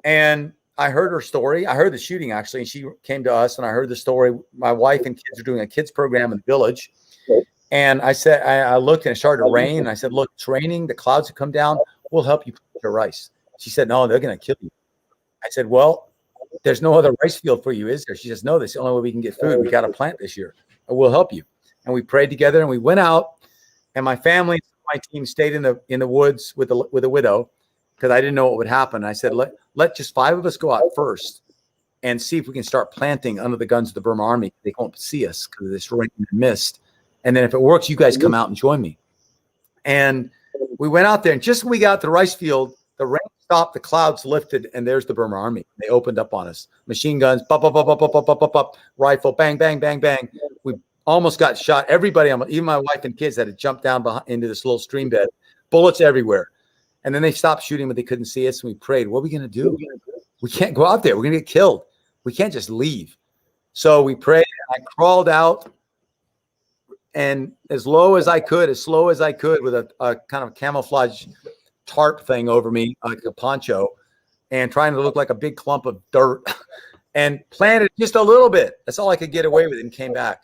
And I heard her story. I heard the shooting, actually, and she came to us, and I heard the story. My wife and kids are doing a kids program in the village. And I said, I looked, and it started to rain. And I said, look, it's raining. The clouds have come down. We'll help you plant your rice. She said, no, they're going to kill you. I said, well, there's no other rice field for you, is there? She says, no, that's the only way we can get food. We got to plant this year. We'll help you. And we prayed together, and we went out, and my family, my team stayed in the woods with the widow, because I didn't know what would happen. I said, let just 5 of us go out first and see if we can start planting under the guns of the Burma Army. They won't see us because of this rain and mist. And then if it works, you guys come out and join me. And we went out there, and just when we got to the rice field, the rain stopped, the clouds lifted, and there's the Burma Army. They opened up on us. Machine guns, pop, pop, pop, pop, pop, pop, pop, pop, rifle, bang, bang, bang, bang. We almost got shot. Everybody, even my wife and kids, had to jump down into this little stream bed. Bullets everywhere. And then they stopped shooting, but they couldn't see us. And we prayed, what are we going to do? We can't go out there. We're going to get killed. We can't just leave. So we prayed. I crawled out, and as low as I could, as slow as I could, with a kind of camouflage tarp thing over me, like a poncho, and trying to look like a big clump of dirt, and planted just a little bit. That's all I could get away with, and came back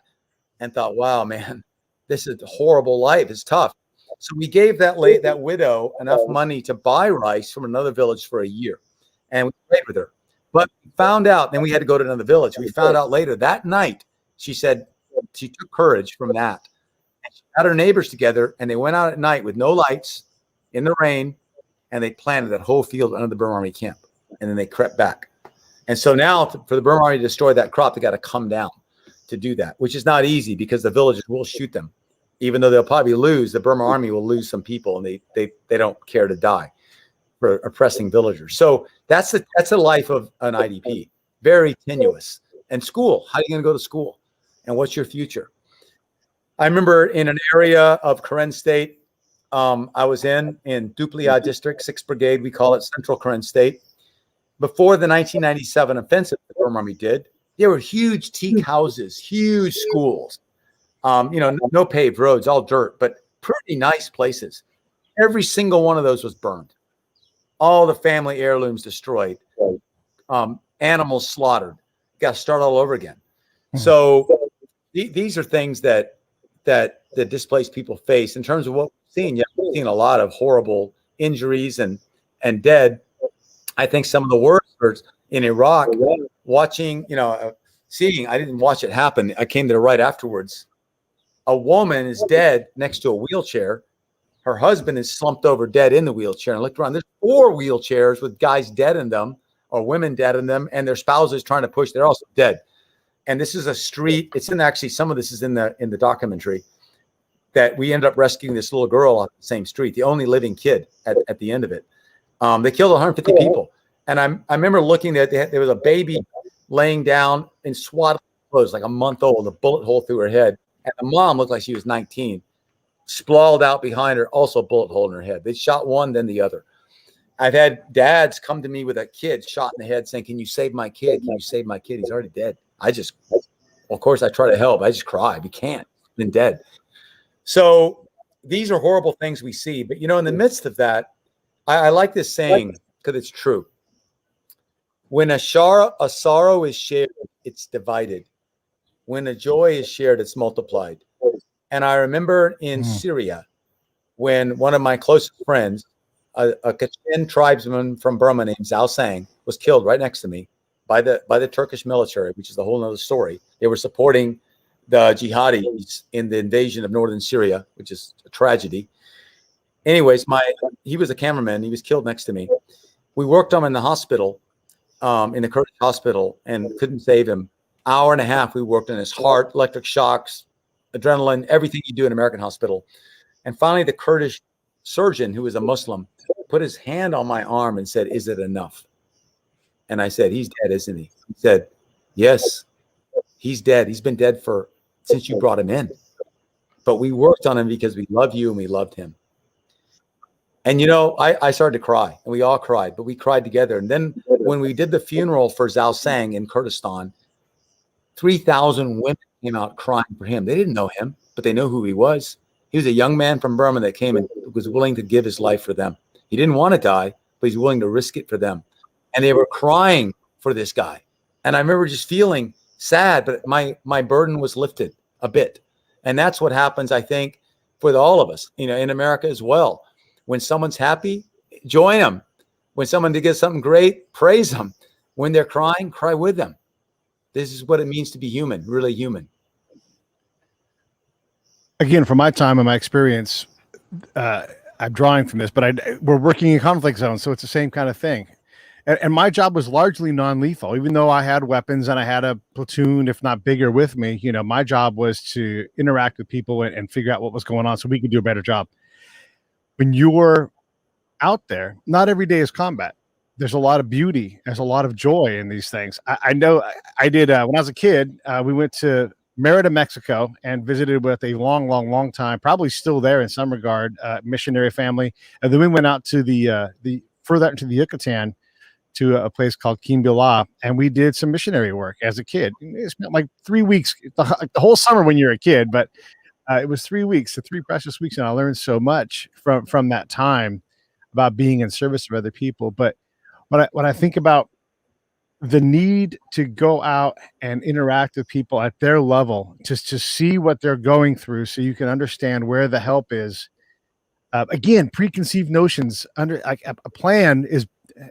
and thought, wow, man, this is a horrible life. It's tough. So we gave that widow enough money to buy rice from another village for a year, and we prayed with her. But we found out, then we had to go to another village. We found out later that night, she said she took courage from that. And she got her neighbors together, and they went out at night with no lights in the rain, and they planted that whole field under the Burma Army camp. And then they crept back. And so now for the Burma Army to destroy that crop, they got to come down to do that, which is not easy because the villagers will shoot them. Even though they'll probably lose, the Burma Army will lose some people, and they don't care to die for oppressing villagers. So that's the life of an IDP. Very tenuous. And school, how are you going to go to school? and what's your future? I remember in an area of Karen State, I was in Duplia District, 6th Brigade. We call it Central Karen State. Before the 1997 offensive the Burma Army did, there were huge teak houses, huge schools, no paved roads, all dirt, but pretty nice places. Every single one of those was burned. All the family heirlooms destroyed. Animals slaughtered. Got to start all over again. So these are things that displaced people face. In terms of what we've seen, we've seen a lot of horrible injuries and dead. I think some of the worst are in Iraq, watching, seeing, I didn't watch it happen. I came there right afterwards. A woman is dead next to a wheelchair. Her husband is slumped over dead in the wheelchair. And I looked around. There's 4 wheelchairs with guys dead in them or women dead in them, and their spouses trying to push. They're also dead. And this is a street. It's in actually some of this is in the documentary that we ended up rescuing this little girl off the same street, the only living kid at the end of it. They killed 150 people. And I remember looking at there was a baby laying down in swaddling clothes, like a month old, a bullet hole through her head. And the mom looked like she was 19, sprawled out behind her, also a bullet hole in her head. They shot one, then the other. I've had dads come to me with a kid shot in the head saying, "Can you save my kid? Can you save my kid? He's already dead." Of course, I try to help. I just cry. We can't. He's been dead. So these are horrible things we see. But, in the midst of that, I like this saying because it's true. When a sorrow is shared, it's divided. When a joy is shared, it's multiplied. And I remember in Syria, when one of my closest friends, a Kachin tribesman from Burma named Zhao Sang, was killed right next to me by the Turkish military, which is a whole other story. They were supporting the jihadis in the invasion of northern Syria, which is a tragedy. Anyways, he was a cameraman. He was killed next to me. We worked on him in the hospital, in the Kurdish hospital, and couldn't save him. Hour and a half we worked on his heart, electric shocks, adrenaline, everything you do in an American hospital. And finally, the Kurdish surgeon, who was a Muslim, put his hand on my arm and said, "Is it enough?" And I said, "He's dead, isn't he?" He said, "Yes, he's dead. He's been dead since you brought him in. But we worked on him because we love you and we loved him." And, I started to cry, and we all cried, but we cried together. And then when we did the funeral for Zhao Sang in Kurdistan, 3,000 women came out crying for him. They didn't know him, but they know who he was. He was a young man from Burma that came and was willing to give his life for them. He didn't want to die, but he's willing to risk it for them. And they were crying for this guy. And I remember just feeling sad, but my burden was lifted a bit. And that's what happens, I think, with all of us, in America as well. When someone's happy, join them. When someone gets something great, praise them. When they're crying, cry with them. This is what it means to be human, really human. Again, from my time and my experience, I'm drawing from this, but we're working in conflict zones, so it's the same kind of thing. And my job was largely non-lethal, even though I had weapons and I had a platoon, if not bigger, with me. My job was to interact with people and figure out what was going on so we could do a better job. When you're out there, not every day is combat. There's a lot of beauty. There's a lot of joy in these things. I know I did when I was a kid. We went to Merida, Mexico, and visited with a long time, probably still there in some regard, missionary family. And then we went out to the further out into the Yucatan to a place called Quimbala, and we did some missionary work as a kid. It spent like 3 weeks, the whole summer when you're a kid, but it was 3 weeks, 3 precious weeks, and I learned so much from that time about being in service of other people. But when I think about the need to go out and interact with people at their level, just to see what they're going through, so you can understand where the help is. Again, preconceived notions a plan is.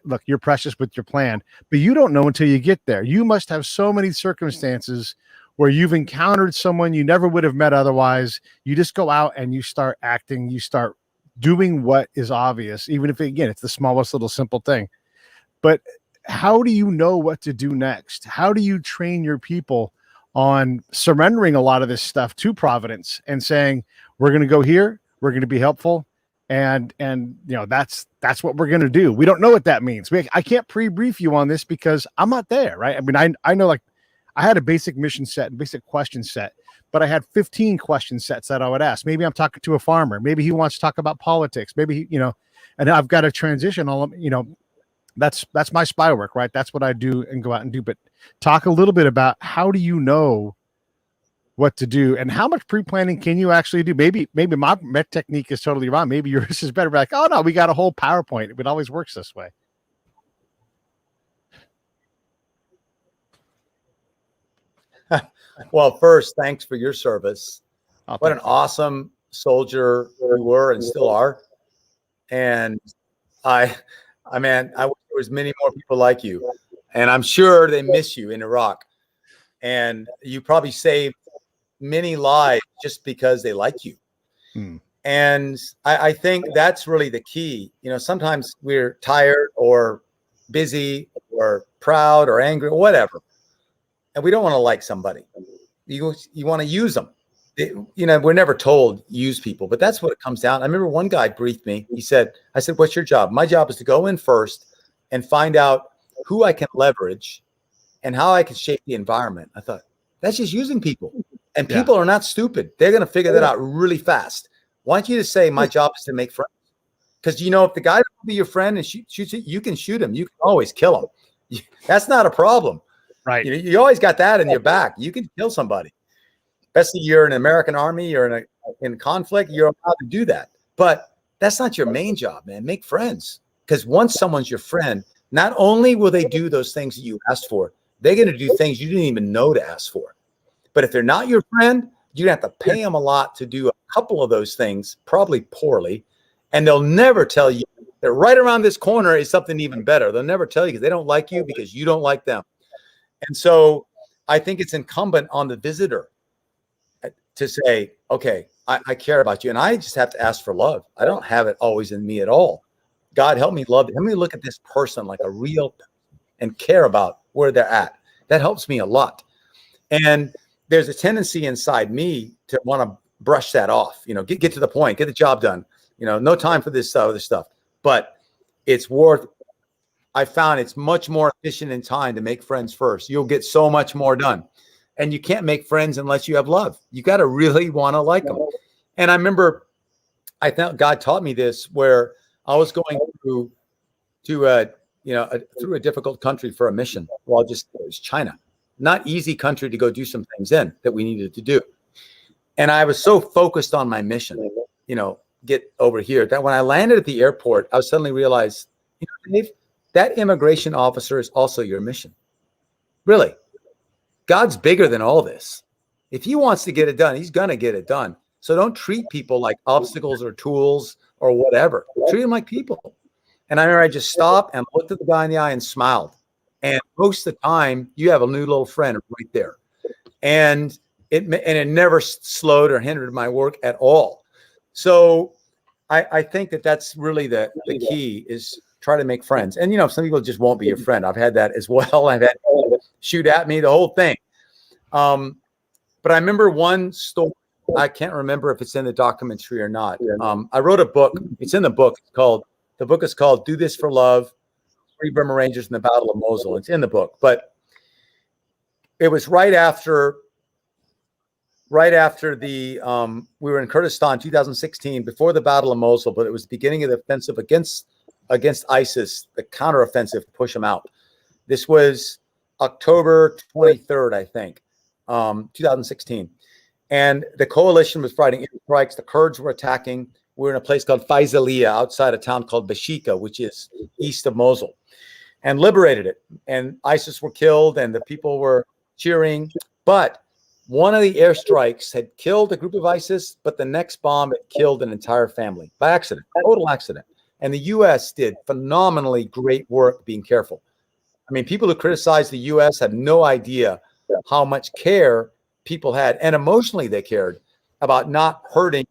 Look, you're precious with your plan, but you don't know until you get there. You must have so many circumstances where you've encountered someone you never would have met otherwise. You just go out and you start acting, you start doing what is obvious, even if, again, it's the smallest little simple thing. But how do you know what to do next? How do you train your people on surrendering a lot of this stuff to Providence and saying, we're going to go here, we're going to be helpful, and that's what we're going to do. We don't know what that means. I can't pre-brief you on this because I'm not there, right? I mean, I know, like, I had a basic mission set and basic question set, but I had 15 question sets that I would ask. Maybe I'm talking to a farmer. Maybe he wants to talk about politics. Maybe, and I've got to transition that's my spy work, right? That's what I do and go out and do. But talk a little bit about how do you know what to do and how much pre-planning can you actually do? Maybe my technique is totally wrong. Maybe yours is better. Like, oh no, we got a whole PowerPoint. It always works this way. Well, first, thanks for your service. Oh, what an awesome soldier you were and still are. And I wish there was many more people like you. And I'm sure they miss you in Iraq. And you probably saved many lives just because they like you. And I think that's really the key. Sometimes we're tired or busy or proud or angry or whatever. And we don't want to like somebody. You want to use them. We're never told use people, but that's what it comes down. I remember one guy briefed me. I said, what's your job? My job is to go in first and find out who I can leverage and how I can shape the environment. I thought, that's just using people. And people are not stupid. They're going to figure that out really fast. Why don't you just say, my job is to make friends? Because, if the guy will be your friend and shoots it, you can shoot him. You can always kill him. That's not a problem. Right. You always got that in your back. You can kill somebody. Especially you're in an American army, you're in conflict, you're allowed to do that. But that's not your main job, man. Make friends. Because once someone's your friend, not only will they do those things that you asked for, they're going to do things you didn't even know to ask for. But if they're not your friend, you're going to have to pay them a lot to do a couple of those things, probably poorly. And they'll never tell you that right around this corner is something even better. They'll never tell you because they don't like you because you don't like them. And so I think it's incumbent on the visitor to say, okay, I care about you. And I just have to ask for love. I don't have it always in me at all. God, help me love it. Help me look at this person like a real and care about where they're at. That helps me a lot. And there's a tendency inside me to want to brush that off, get to the point, get the job done, no time for this other stuff. But I found it's much more efficient in time to make friends first. You'll get so much more done. And you can't make friends unless you have love. You got to really want to like them. And I remember, I thought God taught me this where I was going through a difficult country for a mission. Well, it was China. Not easy country to go do some things in that we needed to do. And I was so focused on my mission, get over here, that when I landed at the airport, I suddenly realized, Dave, that immigration officer is also your mission. Really. God's bigger than all this. If he wants to get it done, he's going to get it done. So don't treat people like obstacles or tools or whatever. Treat them like people. And I remember I just stopped and looked at the guy in the eye and smiled. And most of the time, you have a new little friend right there. And it never slowed or hindered my work at all. So I think that's really the key is try to make friends. And, some people just won't be your friend. I've had that as well. I've had people shoot at me, the whole thing. But I remember one story. I can't remember if it's in the documentary or not. I wrote a book. It's in the book. The book is called Do This for Love, Free Burma Rangers in the Battle of Mosul. It's in the book. But it was right after the we were in Kurdistan 2016 before the Battle of Mosul, but it was the beginning of the offensive against ISIS, the counteroffensive to push them out. This was October 23rd, I think, 2016. And the coalition was fighting strikes. The Kurds were attacking. We were in a place called Faisalia outside a town called Bashika, which is east of Mosul, and liberated it. And ISIS were killed and the people were cheering. But one of the airstrikes had killed a group of ISIS, but the next bomb had killed an entire family by accident, total accident. And the U.S. did phenomenally great work being careful. I mean, people who criticize the U.S. have no idea how much care people had, and emotionally they cared about not hurting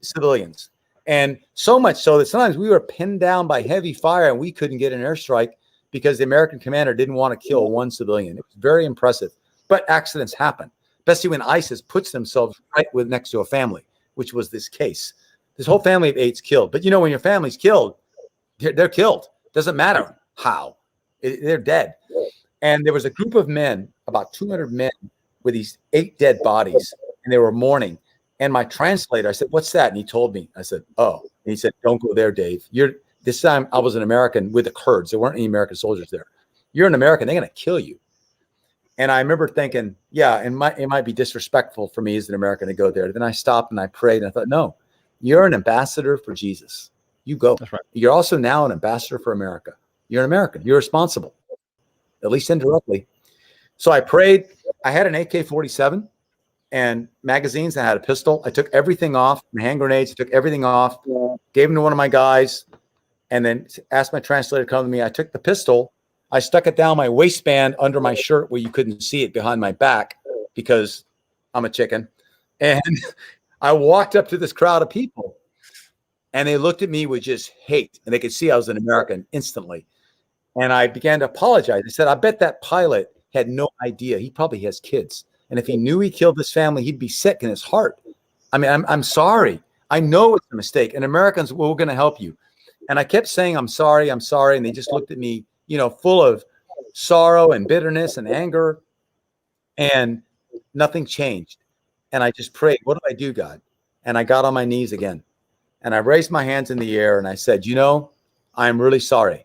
civilians. And so much so that sometimes we were pinned down by heavy fire and we couldn't get an airstrike because the American commander didn't want to kill one civilian. It was very impressive. But accidents happen, especially when ISIS puts themselves right next to a family, which was this case. This whole family of 8's killed. But when your family's killed, they're killed. Doesn't matter how. They're dead. And there was a group of men, about 200 men, with these 8 dead bodies, and they were mourning. And my translator, I said, "What's that?" And he told me. I said, "Oh." And he said, "Don't go there, Dave. This time I was an American with the Kurds. There weren't any American soldiers there. You're an American. They're going to kill you." And I remember thinking, yeah, it might be disrespectful for me as an American to go there. Then I stopped and I prayed, and I thought, no, you're an ambassador for Jesus. You go. That's right. You're also now an ambassador for America. You're an American. You're responsible, at least indirectly. So I prayed. I had an AK-47 and magazines. I had a pistol. I took everything off, my hand grenades. I took everything off, gave them to one of my guys, and then asked my translator to come to me. I took the pistol. I stuck it down my waistband under my shirt where you couldn't see it behind my back because I'm a chicken. And I walked up to this crowd of people, and they looked at me with just hate, and they could see I was an American instantly. And I began to apologize. I said, "I bet that pilot had no idea. He probably has kids. And if he knew he killed his family, he'd be sick in his heart. I mean, I'm sorry. I know it's a mistake. And Americans, we're going to help you." And I kept saying, I'm sorry. And they just looked at me, full of sorrow and bitterness and anger. And nothing changed. And I just prayed, "What do I do, God?" And I got on my knees again. And I raised my hands in the air and I said, "I'm really sorry.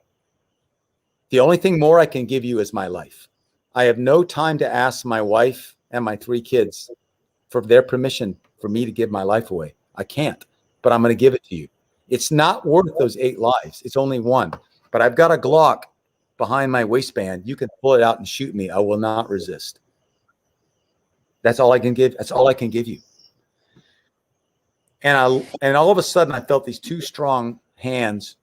The only thing more I can give you is my life. I have no time to ask my wife and my 3 kids for their permission for me to give my life away. I can't, but I'm going to give it to you. It's not worth those 8 lives. It's only 1. But I've got a Glock behind my waistband. You can pull it out and shoot me. I will not resist. That's all I can give. That's all I can give you." And all of a sudden, I felt these 2 strong hands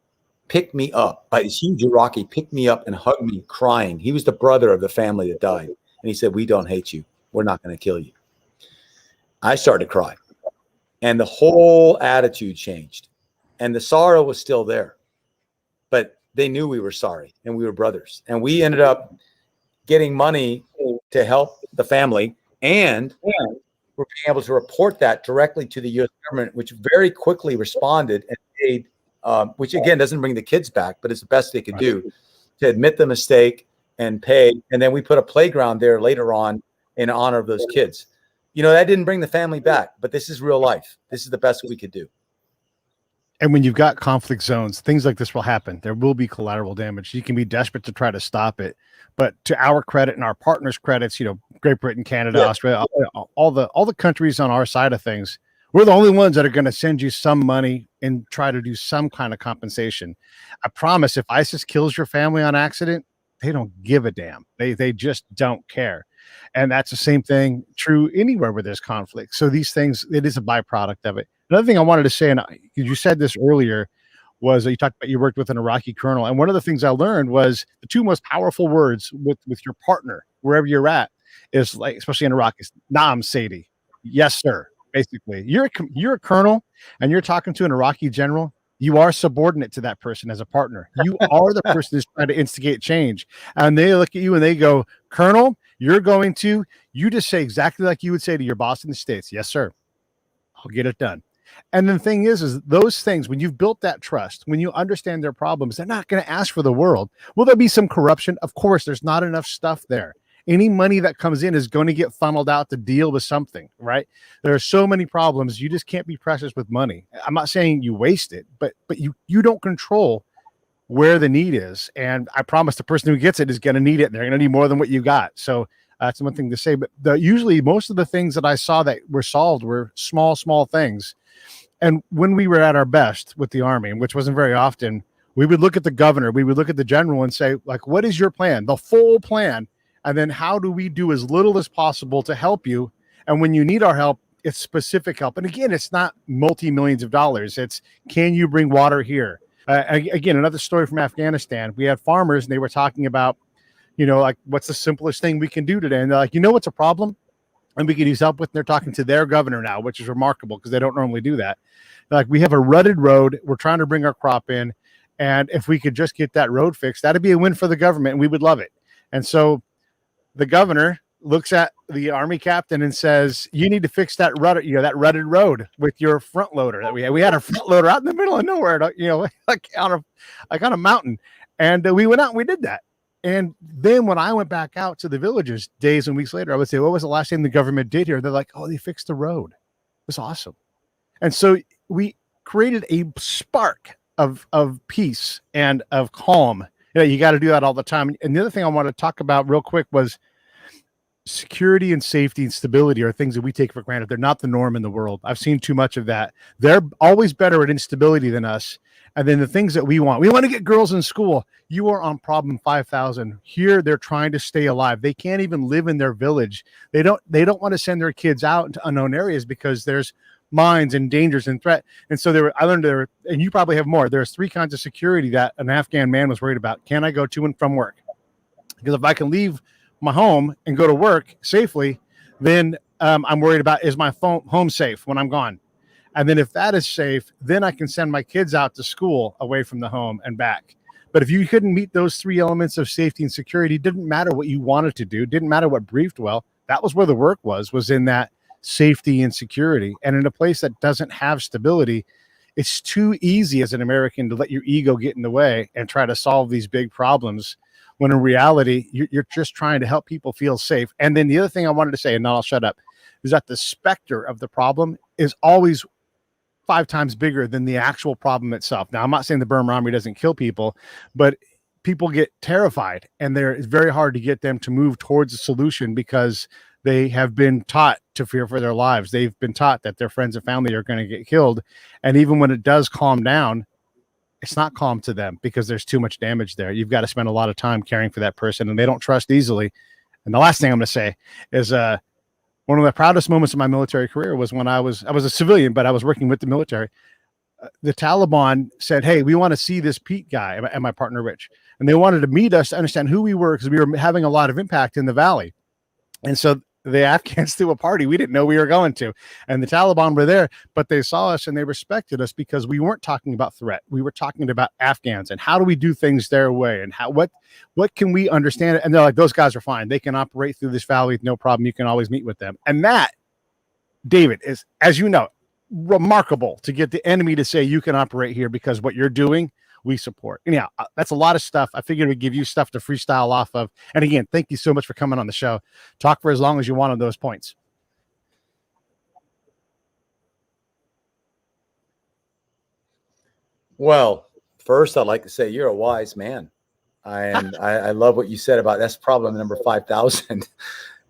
pick me up. By this huge Iraqi picked me up and hugged me, crying. He was the brother of the family that died. And he said, "We don't hate you. We're not going to kill you." I started to cry. And the whole attitude changed. And the sorrow was still there. But they knew we were sorry and we were brothers. And we ended up getting money to help the family. And we're being able to report that directly to the U.S. government, which very quickly responded and paid, which again doesn't bring the kids back, but it's the best they could do to admit the mistake and pay. And then we put a playground there later on in honor of those kids. That didn't bring the family back, but this is real life. This is the best we could do. And when you've got conflict zones, things like this will happen. There will be collateral damage. You can be desperate to try to stop it. But to our credit and our partners' credits, Great Britain, Canada, Australia, all the countries on our side of things, we're the only ones that are going to send you some money and try to do some kind of compensation. I promise, if ISIS kills your family on accident, they don't give a damn. They just don't care. And that's the same thing true anywhere where there's conflict. So these things, it is a byproduct of it. Another thing I wanted to say, and you said this earlier, was you talked about you worked with an Iraqi colonel. And one of the things I learned was the 2 most powerful words with your partner, wherever you're at, is like, especially in Iraq, is "Naam Saidi." Yes, sir. Basically, you're a colonel and you're talking to an Iraqi general. You are subordinate to that person as a partner. You are the person who's trying to instigate change. And they look at you and they go, "Colonel, you just say exactly like you would say to your boss in the States. Yes, sir. I'll get it done." And the thing is those things, when you've built that trust, when you understand their problems, they're not going to ask for the world. Will there be some corruption? Of course, there's not enough stuff there. Any money that comes in is going to get funneled out to deal with something, right? There are so many problems. You just can't be precious with money. I'm not saying you waste it, but you don't control where the need is. And I promise the person who gets it is going to need it. They're going to need more than what you got. So that's one thing to say. But usually most of the things that I saw that were solved were small things. And when we were at our best with the Army, which wasn't very often, we would look at the governor, we would look at the general and say, like, what is your plan? The full plan. And then how do we do as little as possible to help you? And when you need our help, it's specific help. And again, it's not multi-millions of dollars. It's, can you bring water here? Again, another story from Afghanistan. We had farmers and they were talking about, like, what's the simplest thing we can do today? And they're like, what's a problem? And we could use help with. And they're talking to their governor now, which is remarkable because they don't normally do that. They're like, we have a rutted road. We're trying to bring our crop in. And if we could just get that road fixed, that'd be a win for the government and we would love it. And so the governor looks at the Army captain and says, you need to fix that rutted road with your front loader that we had. We had a front loader out in the middle of nowhere, like on a mountain. And we went out and we did that. And then when I went back out to the villages days and weeks later, I would say, what was the last thing the government did here? They're like, oh, they fixed the road. It was awesome. And so we created a spark of peace and of calm. You got to do that all the time. And the other thing I want to talk about real quick was security and safety and stability are things that we take for granted. They're not the norm in the world. I've seen too much of that. They're always better at instability than us. And then the things that we want to get girls in school. You are on problem 5,000. Here, they're trying to stay alive. They can't even live in their village. They don't want to send their kids out into unknown areas because there's mines and dangers and threat. And so I learned there, and you probably have more. There's 3 kinds of security that an Afghan man was worried about. Can I go to and from work? Because if I can leave my home and go to work safely, then I'm worried about, is my home safe when I'm gone? And then if that is safe, then I can send my kids out to school away from the home and back. But if you couldn't meet those 3 elements of safety and security, it didn't matter what you wanted to do, didn't matter what briefed well. That was where the work was in that safety and security. And in a place that doesn't have stability, it's too easy as an American to let your ego get in the way and try to solve these big problems, when in reality, you're just trying to help people feel safe. And then the other thing I wanted to say, and then I'll shut up, is that the specter of the problem is always 5 times bigger than the actual problem itself. Now, I'm not saying the Burma Army doesn't kill people, but people get terrified, and it's very hard to get them to move towards a solution because they have been taught to fear for their lives. They've been taught that their friends and family are going to get killed. And even when it does calm down, it's not calm to them because there's too much damage there. You've got to spend a lot of time caring for that person, and they don't trust easily. And the last thing I'm going to say is one of the proudest moments of my military career was when I was a civilian, but I was working with the military. The Taliban said, hey, we want to see this Pete guy and my partner, Rich. And they wanted to meet us to understand who we were because we were having a lot of impact in the valley. And so the Afghans threw a party we didn't know we were going to. And the Taliban were there, but they saw us and they respected us because we weren't talking about threat. We were talking about Afghans and how do we do things their way and what can we understand? And they're like, those guys are fine. They can operate through this valley with no problem. You can always meet with them. And that, David, is, as you know, remarkable to get the enemy to say you can operate here because what you're doing, we support. Anyhow, that's a lot of stuff. I figured we'd give you stuff to freestyle off of. And again, thank you so much for coming on the show. Talk for as long as you want on those points. Well, first, I'd like to say you're a wise man. I love what you said about that's problem number 5,000.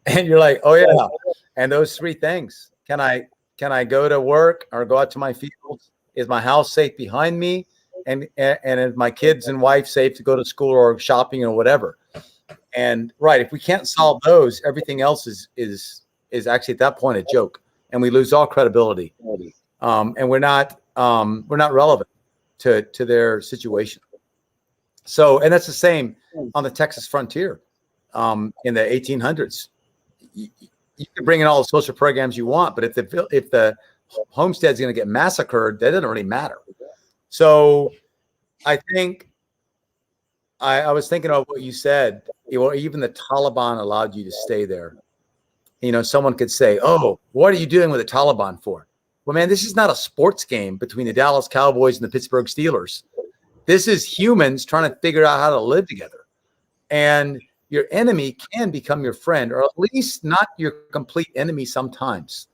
And you're like, oh, yeah. And those 3 things. Can I go to work or go out to my fields? Is my house safe behind me? And is my kids and wife safe to go to school or shopping or whatever? And right, if we can't solve those, everything else is actually at that point a joke, and we lose all credibility. And we're not relevant to their situation. So, and that's the same on the Texas frontier in the 1800s. You can bring in all the social programs you want, but if the homestead's going to get massacred, that doesn't really matter. So I think I was thinking of what you said. Even the Taliban allowed you to stay there. Someone could say, oh, what are you doing with the Taliban for? Well, man, this is not a sports game between the Dallas Cowboys and the Pittsburgh Steelers. This is humans trying to figure out how to live together. And your enemy can become your friend, or at least not your complete enemy sometimes.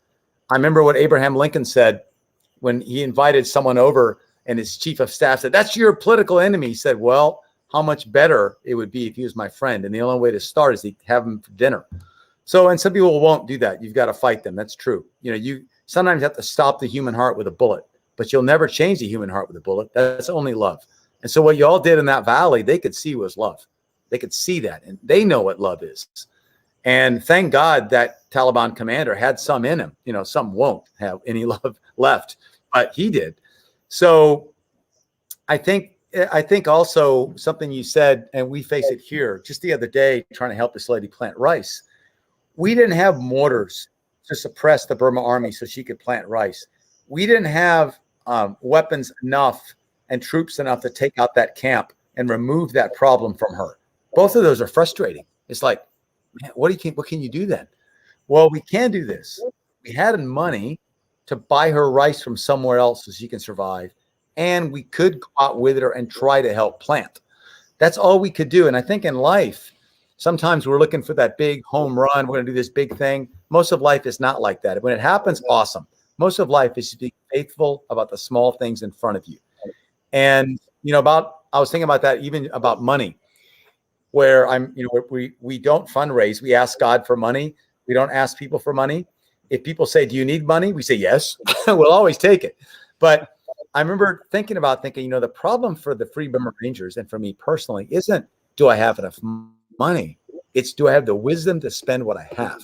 I remember what Abraham Lincoln said when he invited someone over, and his chief of staff said, that's your political enemy. He said, well, how much better it would be if he was my friend. And the only way to start is to have him for dinner. So, and some people won't do that. You've got to fight them. That's true. You sometimes have to stop the human heart with a bullet, but you'll never change the human heart with a bullet. That's only love. And so what you all did in that valley, they could see was love. They could see that, and they know what love is. And thank God that Taliban commander had some in him. Some won't have any love left, but he did. So I think also something you said, and we face it here just the other day, trying to help this lady plant rice. We didn't have mortars to suppress the Burma Army so she could plant rice. We didn't have weapons enough and troops enough to take out that camp and remove that problem from her. Both of those are frustrating. It's like, man, what can you do then? Well, we can do this. We had money to buy her rice from somewhere else so she can survive. And we could go out with her and try to help plant. That's all we could do. And I think in life, sometimes we're looking for that big home run. We're going to do this big thing. Most of life is not like that. When it happens, awesome. Most of life is to be faithful about the small things in front of you. And, I was thinking about that, even about money, where we don't fundraise. We ask God for money. We don't ask people for money. If people say, do you need money? We say, yes, we'll always take it. But I remember thinking, the problem for the Free Burma Rangers and for me personally isn't, do I have enough money? It's, do I have the wisdom to spend what I have?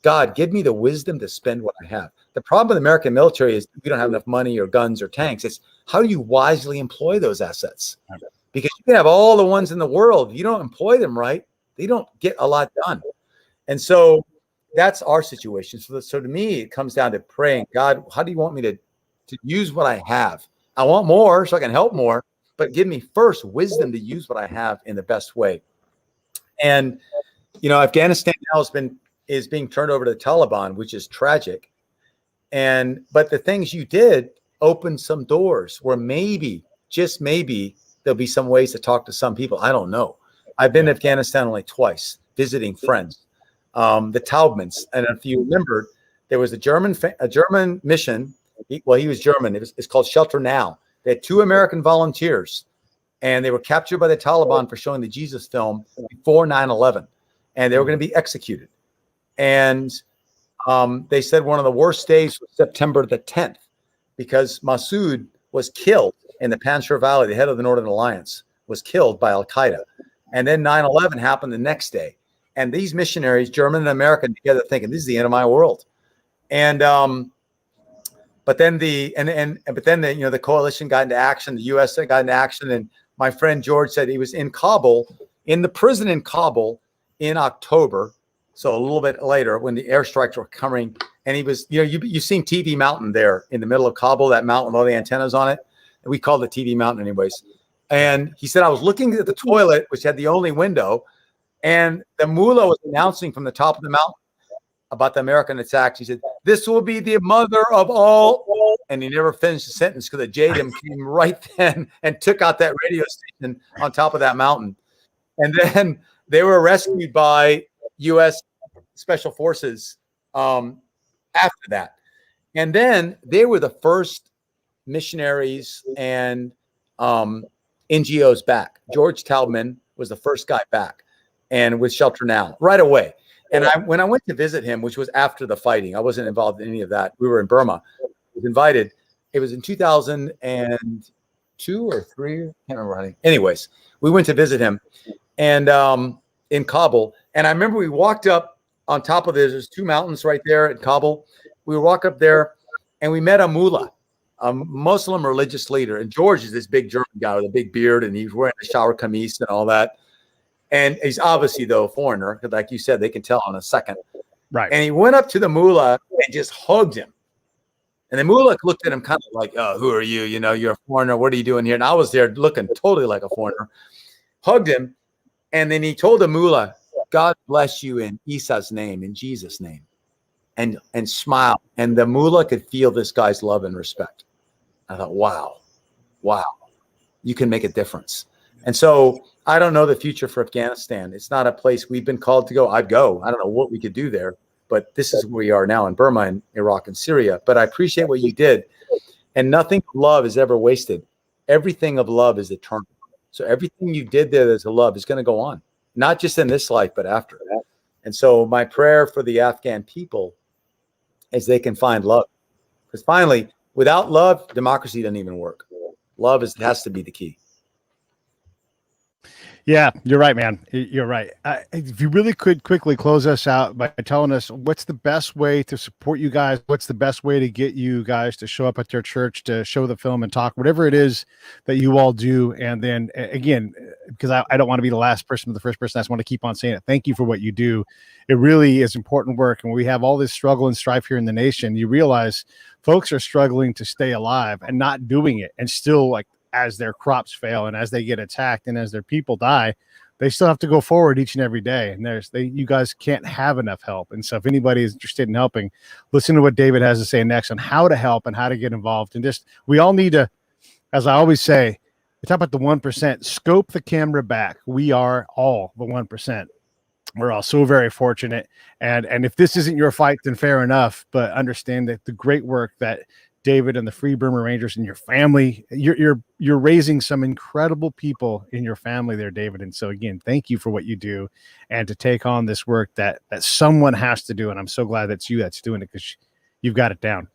God, give me the wisdom to spend what I have. The problem with the American military is we don't have enough money or guns or tanks. It's how do you wisely employ those assets? Because you can have all the ones in the world. If you don't employ them right, they don't get a lot done. And so that's our situation. So to me, it comes down to praying, God, how do you want me to use what I have? I want more so I can help more, but give me first wisdom to use what I have in the best way. And, Afghanistan now is being turned over to the Taliban, which is tragic. But the things you did opened some doors where maybe, just maybe, there'll be some ways to talk to some people. I don't know. I've been to Afghanistan only twice, visiting friends, the Taubmans. And if you remember, there was a German mission. He was German. It's called Shelter Now. They had 2 American volunteers, and they were captured by the Taliban for showing the Jesus film before 9/11, and they were going to be executed. And they said one of the worst days was September the 10th, because Massoud was killed in the Panjshir Valley. The head of the Northern Alliance was killed by Al-Qaeda. And then 9/11 happened the next day. And these missionaries, German and American, together thinking, this is the end of my world. And but then the coalition got into action. The U.S. got into action. And my friend George said he was in Kabul, in the prison in Kabul in October. So a little bit later, when the airstrikes were coming, and he was, you've seen TV Mountain there in the middle of Kabul, that mountain with all the antennas on it. And we called it TV Mountain anyways. And he said, I was looking at the toilet, which had the only window, and the mullah was announcing from the top of the mountain about the American attacks. He said, this will be the mother of all. And he never finished the sentence because the JDM came right then and took out that radio station on top of that mountain. And then they were rescued by U.S. Special Forces after that. And then they were the first missionaries and NGOs back. George Taubman was the first guy back, and with Shelter Now right away. And when I went to visit him, which was after the fighting, I wasn't involved in any of that. We were in Burma. I was invited. It was in 2002 or 3. I can't remember. Anyways, we went to visit him, and in Kabul. And I remember we walked up on top of there's 2 mountains right there in Kabul. We walk up there, and we met a mullah, a Muslim religious leader. And George is this big German guy with a big beard, and he's wearing a shower kameez and all that. And he's obviously, though, a foreigner, because like you said, they can tell in a second. Right. And he went up to the mullah and just hugged him. And the mullah looked at him kind of like, oh, who are you? You're a foreigner. What are you doing here? And I was there looking totally like a foreigner. Hugged him. And then he told the mullah, God bless you in Isa's name, in Jesus' name. And smiled. And the mullah could feel this guy's love and respect. I thought, wow, you can make a difference. And so I don't know the future for Afghanistan. It's not a place we've been called to go. I'd go. I don't know what we could do there, but this is where we are now in Burma and Iraq and Syria. But I appreciate what you did. And nothing of love is ever wasted. Everything of love is eternal. So everything you did there that's a love is going to go on, not just in this life, but after that. And so my prayer for the Afghan people is they can find love. Because finally, without love, democracy doesn't even work. Love has to be the key. Yeah, you're right, man. You're right. If you really could quickly close us out by telling us what's the best way to support you guys, what's the best way to get you guys to show up at your church, to show the film and talk, whatever it is that you all do. And then again, because I don't want to be the last person or the first person, I just want to keep on saying it. Thank you for what you do. It really is important work. And we have all this struggle and strife here in the nation. You realize folks are struggling to stay alive and not doing it, and still, like, as their crops fail and as they get attacked and as their people die, they still have to go forward each and every day. And you guys can't have enough help. And so if anybody is interested in helping, listen to what David has to say next on how to help and how to get involved. And just, we all need to, as I always say, We talk about the 1%. Scope the camera back. We are all the 1%. We're all so very fortunate. And if this isn't your fight, then fair enough. But understand that the great work that David and the Free Burma Rangers and your family, you're raising some incredible people in your family there, David. And so again, thank you for what you do and to take on this work that someone has to do. And I'm so glad that's you that's doing it, because you've got it down.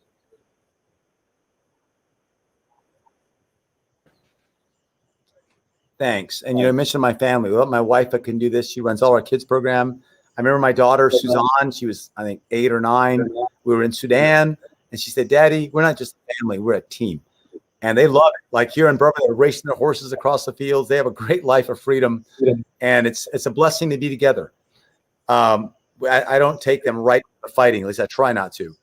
Thanks. And I mentioned my family. Well, my wife can do this. She runs all our kids program. I remember my daughter Sudan. She was, I think, 8 or 9. We were in Sudan, and she said, "Daddy, we're not just a family; we're a team." And they love it. Like here in Burma, they're racing their horses across the fields. They have a great life of freedom, and it's a blessing to be together. I don't take them right to fighting. At least I try not to.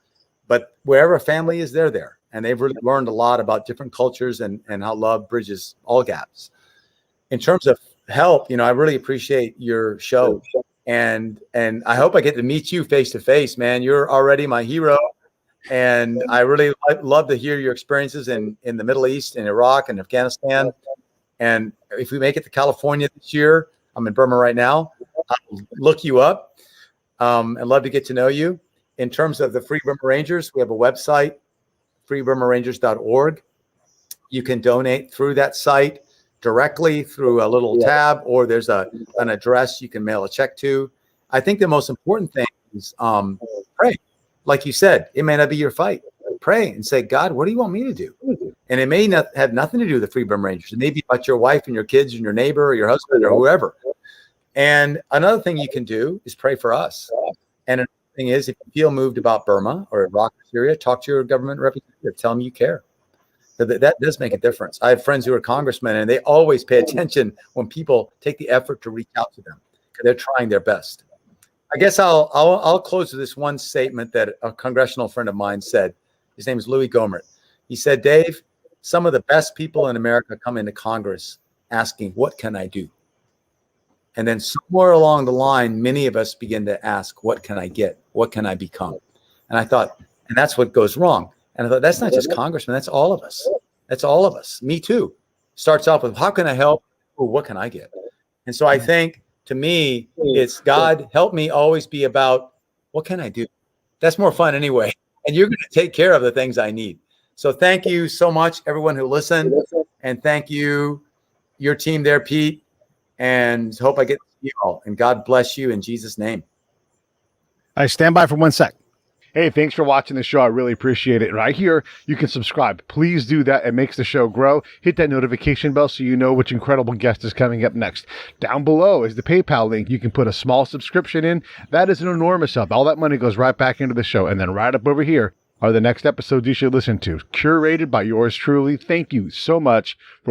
But wherever a family is, they're there, and they've really learned a lot about different cultures and how love bridges all gaps. In terms of help, I really appreciate your show, and I hope I get to meet you face to face, man. You're already my hero, and I really love to hear your experiences in the Middle East, in Iraq, and Afghanistan. And if we make it to California this year, I'm in Burma right now. I'll look you up, and love to get to know you. In terms of the Free Burma Rangers, we have a website, freeburmarangers.org. You can donate through that site directly through a little tab, or there's an address you can mail a check to. I think the most important thing is pray. Like you said, it may not be your fight. Pray and say, "God, what do you want me to do?" And it may not have nothing to do with the Free Burma Rangers. It may be about your wife and your kids and your neighbor or your husband or whoever. And another thing you can do is pray for us. And another thing is, if you feel moved about Burma or Iraq or Syria, talk to your government representative. Tell them you care. That does make a difference. I have friends who are congressmen, and they always pay attention when people take the effort to reach out to them, because they're trying their best. I guess I'll close with this one statement that a congressional friend of mine said. His name is Louis Gohmert. He said, "Dave, some of the best people in America come into Congress asking, 'What can I do?' And then somewhere along the line, many of us begin to ask, 'What can I get? What can I become?'" And I thought, and that's what goes wrong. And I thought, that's not just congressmen, that's all of us. That's all of us. Me too. Starts off with, how can I help? Or what can I get? And so I think, to me, it's, God, help me always be about, what can I do? That's more fun anyway. And you're going to take care of the things I need. So thank you so much, everyone who listened. And thank you, your team there, Pete. And hope I get to see you all. And God bless you in Jesus' name. I stand by for 1 sec. Hey, thanks for watching the show. I really appreciate it. Right here, you can subscribe. Please do that. It makes the show grow. Hit that notification bell so you know which incredible guest is coming up next. Down below is the PayPal link. You can put a small subscription in. That is an enormous help. All that money goes right back into the show. And then right up over here are the next episodes you should listen to, curated by yours truly. Thank you so much for